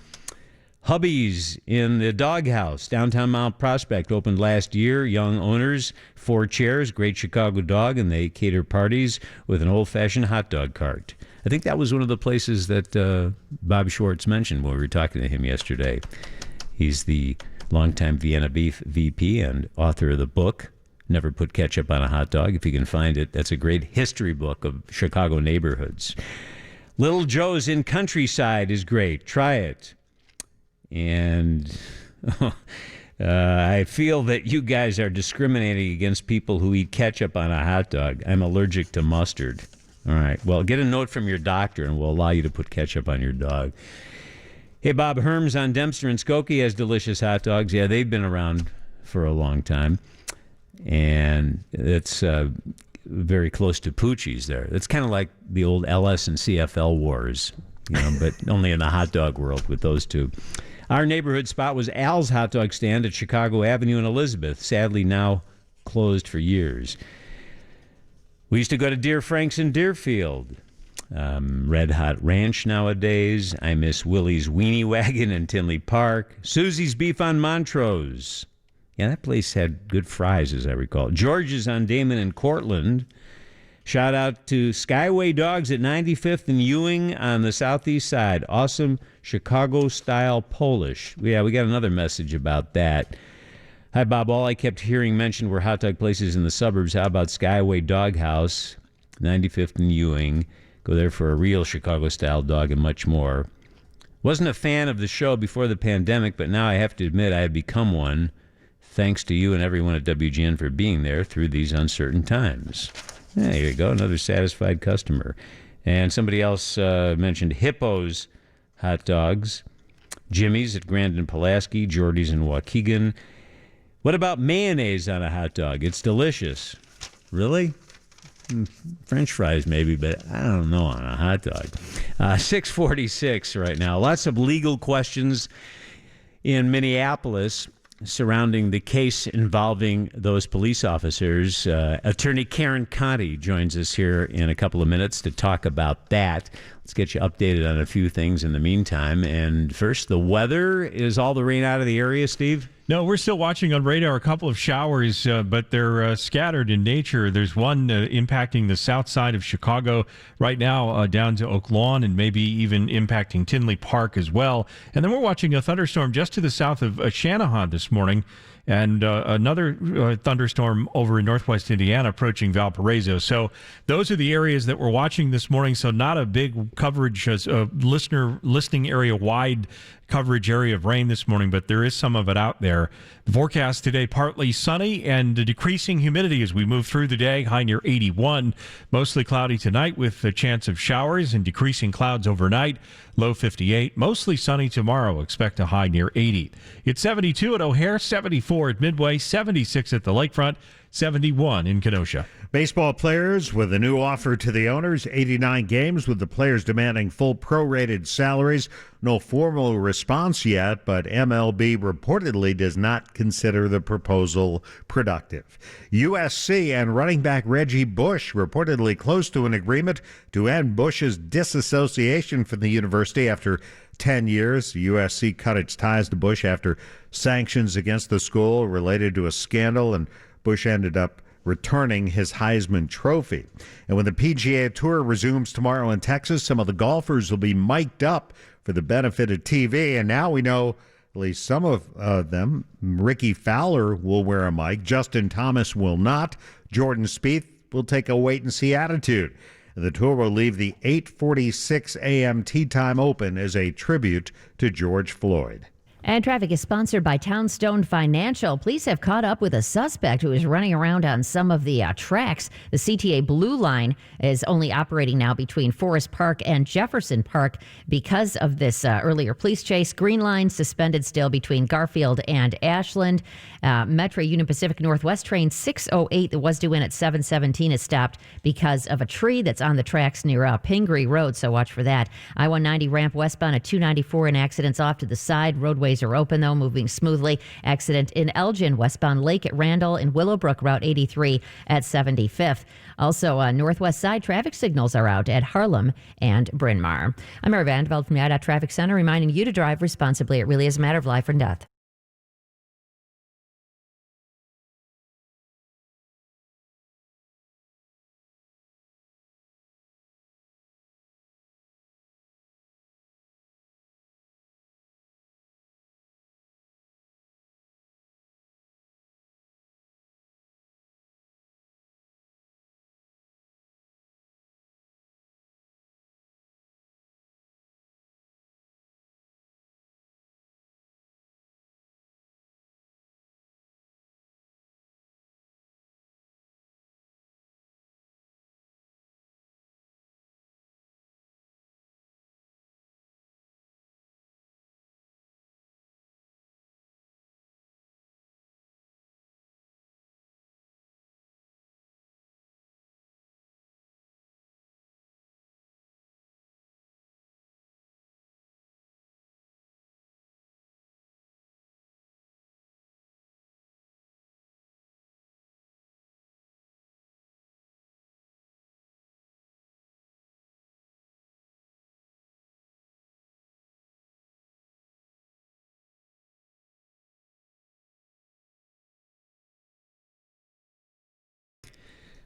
Hubby's in the Doghouse, downtown Mount Prospect, opened last year. Young owners, 4 chairs, great Chicago dog, and they cater parties with an old-fashioned hot dog cart. I think that was one of the places that Bob Schwartz mentioned when we were talking to him yesterday. He's the longtime Vienna Beef VP and author of the book, Never Put Ketchup on a Hot Dog. If you can find it, that's a great history book of Chicago neighborhoods. Little Joe's in Countryside is great. Try it. And I feel that you guys are discriminating against people who eat ketchup on a hot dog. I'm allergic to mustard. All right. Well, get a note from your doctor, and we'll allow you to put ketchup on your dog. Hey, Bob Herms on Dempster and Skokie has delicious hot dogs. Yeah, they've been around for a long time. And it's very close to Poochie's there. It's kind of like the old LS and CFL wars, but only in the hot dog world with those two. Our neighborhood spot was Al's hot dog stand at Chicago Avenue in Elizabeth, sadly now closed for years. We used to go to Deer Frank's in Deerfield. Red Hot Ranch nowadays. I miss Willie's Weenie Wagon in Tinley Park. Susie's Beef on Montrose. Yeah, that place had good fries, as I recall. George's on Damon and Cortland. Shout out to Skyway Dogs at 95th and Ewing on the southeast side. Awesome Chicago-style Polish. Yeah, we got another message about that. Hi, Bob. All I kept hearing mentioned were hot dog places in the suburbs. How about Skyway Doghouse, 95th and Ewing? Go there for a real Chicago-style dog and much more. Wasn't a fan of the show before the pandemic, but now I have to admit I have become one. Thanks to you and everyone at WGN for being there through these uncertain times. There you go, another satisfied customer. And somebody else mentioned Hippo's hot dogs, Jimmy's at Grandin Pulaski, Jordy's in Waukegan. What about mayonnaise on a hot dog? It's delicious. Really? French fries maybe, but I don't know on a hot dog. 6:46 right now. Lots of legal questions in Minneapolis surrounding the case involving those police officers. Attorney Karen Conti joins us here in a couple of minutes to talk about that. Let's get you updated on a few things in the meantime. And first, the weather. Is all the rain out of the area, Steve? No, we're still watching on radar a couple of showers, but they're scattered in nature. There's one impacting the south side of Chicago right now down to Oak Lawn and maybe even impacting Tinley Park as well. And then we're watching a thunderstorm just to the south of Shanahan this morning. And another thunderstorm over in northwest Indiana approaching Valparaiso. So those are the areas that we're watching this morning. So not a big coverage, listening area wide coverage area of rain this morning, but there is some of it out there. The forecast today, partly sunny and decreasing humidity as we move through the day, high near 81. Mostly cloudy tonight with a chance of showers and decreasing clouds overnight, low 58. Mostly sunny tomorrow, expect a high near 80. It's 72 at O'Hare, 74 at Midway, 76 at the Lakefront, 71 in Kenosha. Baseball players with a new offer to the owners, 89 games with the players demanding full prorated salaries. No formal response yet, but MLB reportedly does not consider the proposal productive. USC and running back Reggie Bush reportedly close to an agreement to end Bush's disassociation from the university after 10 years. USC cut its ties to Bush after sanctions against the school related to a scandal, and Bush ended up returning his Heisman Trophy. And when the PGA Tour resumes tomorrow in Texas, some of the golfers will be mic'd up for the benefit of TV. And now we know at least some of them. Ricky Fowler will wear a mic. Justin Thomas will not. Jordan Spieth will take a wait-and-see attitude. The tour will leave the 8:46 a.m. tee time open as a tribute to George Floyd. And traffic is sponsored by Townstone Financial. Police have caught up with a suspect who is running around on some of the tracks. The CTA Blue Line is only operating now between Forest Park and Jefferson Park because of this earlier police chase. Green Line suspended still between Garfield and Ashland. Metro Union Pacific Northwest train 608 that was due in at 717 is stopped because of a tree that's on the tracks near Pingree Road, so watch for that. I-190 ramp westbound at 294 and accidents off to the side. Roadways are open, though, moving smoothly. Accident in Elgin, westbound Lake at Randall and Willowbrook, Route 83 at 75th. Also, northwest side traffic signals are out at Harlem and Bryn Mawr. I'm Mary Vandeveld from the IDOT Traffic Center, reminding you to drive responsibly. It really is a matter of life and death.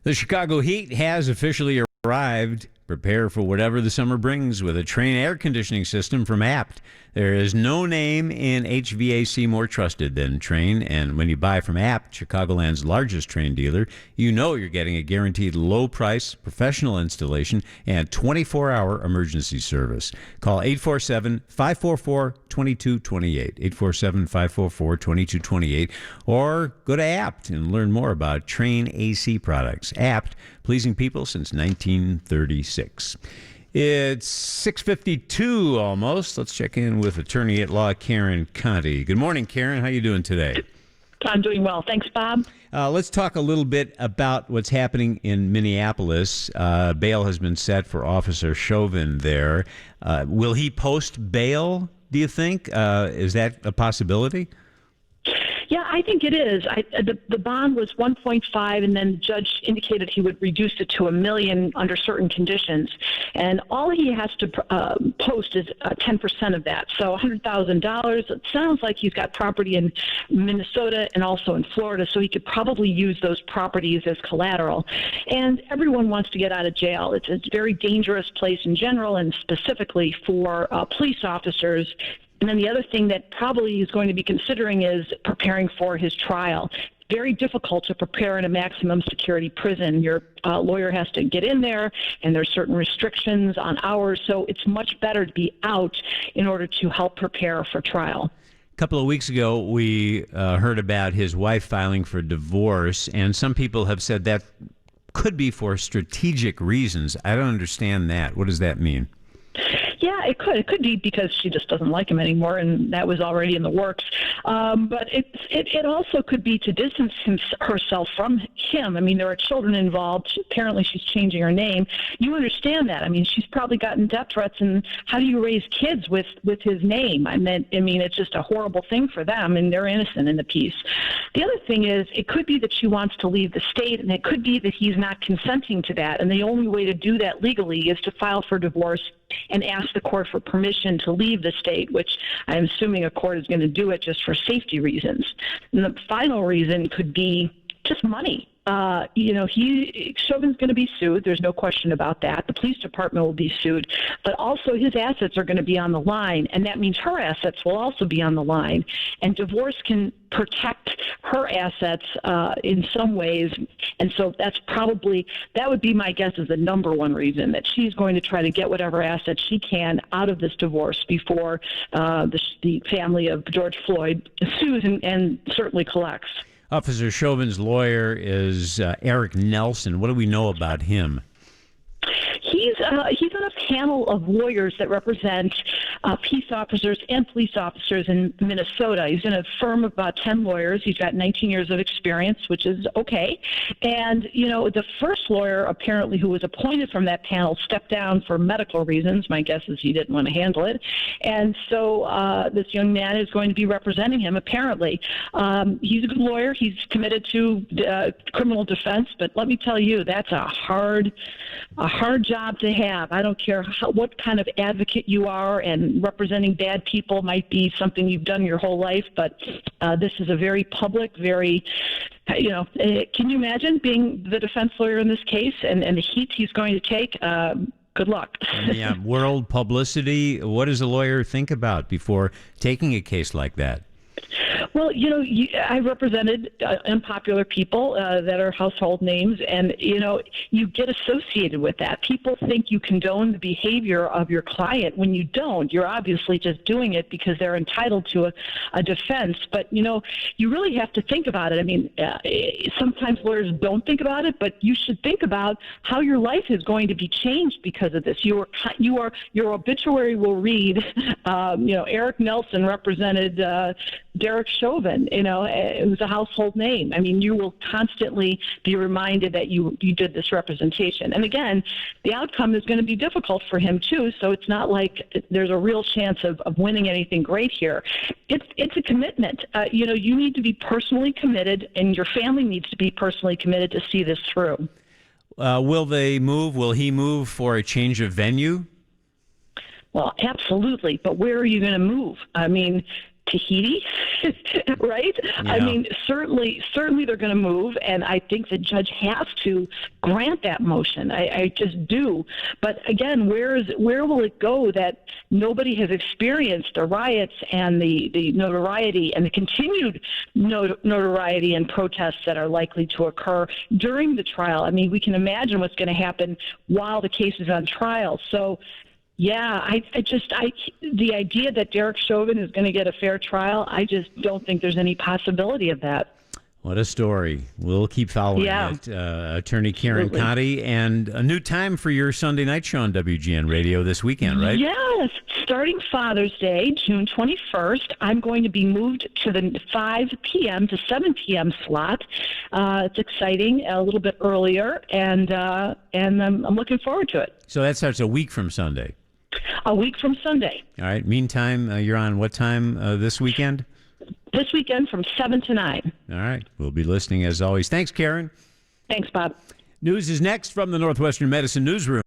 The Chicago heat has officially arrived. Prepare for whatever the summer brings with a Trane air conditioning system from Apt. There is no name in HVAC more trusted than Trane, and when you buy from Apt, Chicagoland's largest Trane dealer, you know you're getting a guaranteed low price, professional installation, and 24-hour emergency service. Call 847-544-2228, 847-544-2228, or go to Apt and learn more about Trane AC products. Apt, pleasing people since 1936. It's 6:52 almost. Let's check in with attorney at law Karen Conti. Good morning, Karen. How you doing today? I'm doing well. Thanks, Bob. Let's talk a little bit about what's happening in Minneapolis. Bail has been set for Officer Chauvin there. Will he post bail, do you think? Is that a possibility? Yeah, I think it is. The bond was 1.5, and then the judge indicated he would reduce it to $1 million under certain conditions. And all he has to post is 10% of that. So $100,000. It sounds like he's got property in Minnesota and also in Florida, so he could probably use those properties as collateral. And everyone wants to get out of jail. It's a very dangerous place in general, and specifically for police officers. And then the other thing that probably he's going to be considering is preparing for his trial. Very difficult to prepare in a maximum security prison. Your lawyer has to get in there, and there's certain restrictions on hours. So it's much better to be out in order to help prepare for trial. A couple of weeks ago, we heard about his wife filing for divorce, and some people have said that could be for strategic reasons. I don't understand that. What does that mean? Yeah, it could. It could be because she just doesn't like him anymore, and that was already in the works. But it also could be to distance herself from him. I mean, there are children involved. Apparently, she's changing her name. You understand that. I mean, she's probably gotten death threats, and how do you raise kids with his name? I mean, it's just a horrible thing for them, and they're innocent in the piece. The other thing is, it could be that she wants to leave the state, and it could be that he's not consenting to that, and the only way to do that legally is to file for divorce and ask the court for permission to leave the state, which I'm assuming a court is going to do it just for safety reasons. And the final reason could be just money. Chauvin's going to be sued. There's no question about that. The police department will be sued, but also his assets are going to be on the line, and that means her assets will also be on the line. And divorce can protect her assets in some ways, and so that would be my guess is the number one reason that she's going to try to get whatever assets she can out of this divorce before the family of George Floyd sues and certainly collects. Officer Chauvin's lawyer is Eric Nelson. What do we know about him? He's on a panel of lawyers that represent peace officers and police officers in Minnesota. He's in a firm of about 10 lawyers. He's got 19 years of experience, which is okay. And, the first lawyer apparently who was appointed from that panel stepped down for medical reasons. My guess is he didn't want to handle it. And so this young man is going to be representing him, apparently. He's a good lawyer. He's committed to criminal defense. But let me tell you, that's a hard job to have. I don't care what kind of advocate you are, and representing bad people might be something you've done your whole life, but this is a very public, can you imagine being the defense lawyer in this case and the heat he's going to take? Good luck. Yeah, world publicity. What does a lawyer think about before taking a case like that? Well, I represented unpopular people that are household names, and, you get associated with that. People think you condone the behavior of your client when you don't. You're obviously just doing it because they're entitled to a defense. But, you really have to think about it. I mean, sometimes lawyers don't think about it, but you should think about how your life is going to be changed because of this. Your obituary will read, Eric Nelson represented Derek Chauvin, it was a household name. I mean, you will constantly be reminded that you did this representation. And again, the outcome is going to be difficult for him too, so it's not like there's a real chance of winning anything great here. It's a commitment. You need to be personally committed, and your family needs to be personally committed to see this through. Will he move for a change of venue? Well, absolutely. But where are you going to move? I mean, Tahiti, right? I Yeah. mean, certainly they're going to move, and I think the judge has to grant that motion. I just do. But again, where will it go that nobody has experienced the riots and the notoriety and the continued notoriety and protests that are likely to occur during the trial? I mean, we can imagine what's going to happen while the case is on trial. So. Yeah, the idea that Derek Chauvin is going to get a fair trial, I just don't think there's any possibility of that. What a story. We'll keep following it. Attorney Karen Absolutely. Conti, and a new time for your Sunday night show on WGN Radio this weekend, right? Yes, starting Father's Day, June 21st, I'm going to be moved to the 5 p.m. to 7 p.m. slot. It's exciting, a little bit earlier, and I'm looking forward to it. So that starts a week from Sunday. A week from Sunday. All right. Meantime, you're on what time this weekend? This weekend from 7 to 9. All right. We'll be listening as always. Thanks, Karen. Thanks, Bob. News is next from the Northwestern Medicine Newsroom.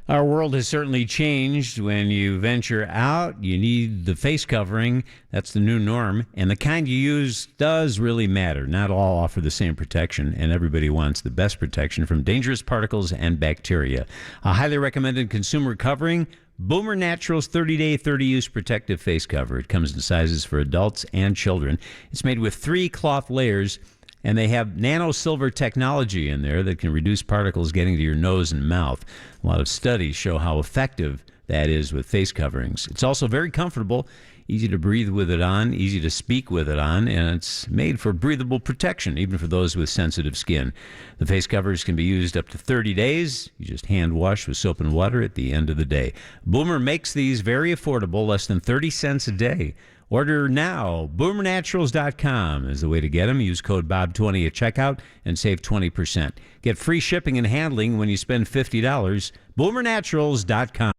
Our world has certainly changed. When you venture out, you need the face covering. That's the new norm. And the kind you use does really matter. Not all offer the same protection, and everybody wants the best protection from dangerous particles and bacteria. A highly recommended consumer covering, Boomer Naturals 30-Day 30-Use Protective Face Cover. It comes in sizes for adults and children. It's made with 3 cloth layers, and they have nano silver technology in there that can reduce particles getting to your nose and mouth. A lot of studies show how effective that is with face coverings. It's also very comfortable, easy to breathe with it on, easy to speak with it on, and it's made for breathable protection, even for those with sensitive skin. The face covers can be used up to 30 days. You just hand wash with soap and water at the end of the day. Boomer makes these very affordable, less than 30 cents a day. Order now. BoomerNaturals.com is the way to get them. Use code BOB20 at checkout and save 20%. Get free shipping and handling when you spend $50. BoomerNaturals.com.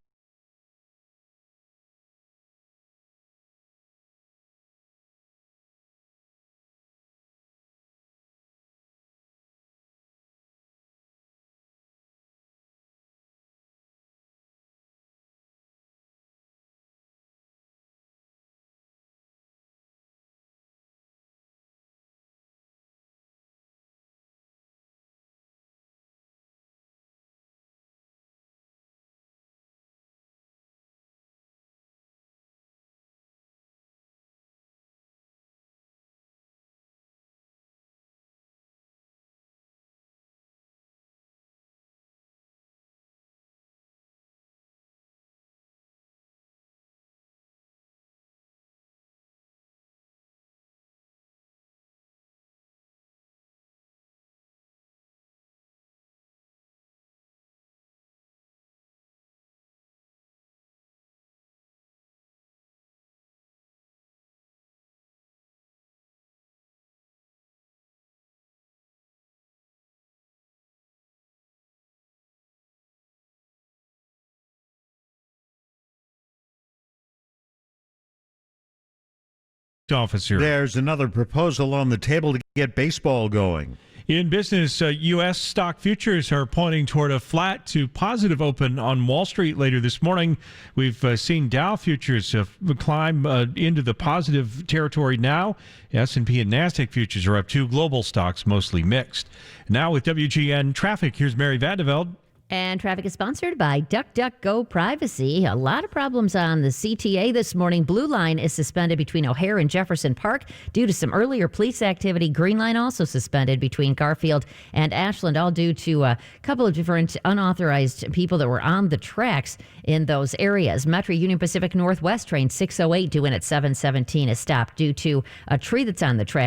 officer. There's another proposal on the table to get baseball going. In business, U.S. stock futures are pointing toward a flat to positive open on Wall Street later this morning. We've seen Dow futures climb into the positive territory now. S&P and NASDAQ futures are up too. Global stocks mostly mixed. Now with WGN Traffic, here's Mary Vandeveld. And traffic is sponsored by DuckDuckGo Privacy. A lot of problems on the CTA this morning. Blue line is suspended between O'Hare and Jefferson Park due to some earlier police activity. Green line also suspended between Garfield and Ashland, all due to a couple of different unauthorized people that were on the tracks in those areas. Metro Union Pacific Northwest train 608 due in at 717 is stopped due to a tree that's on the tracks.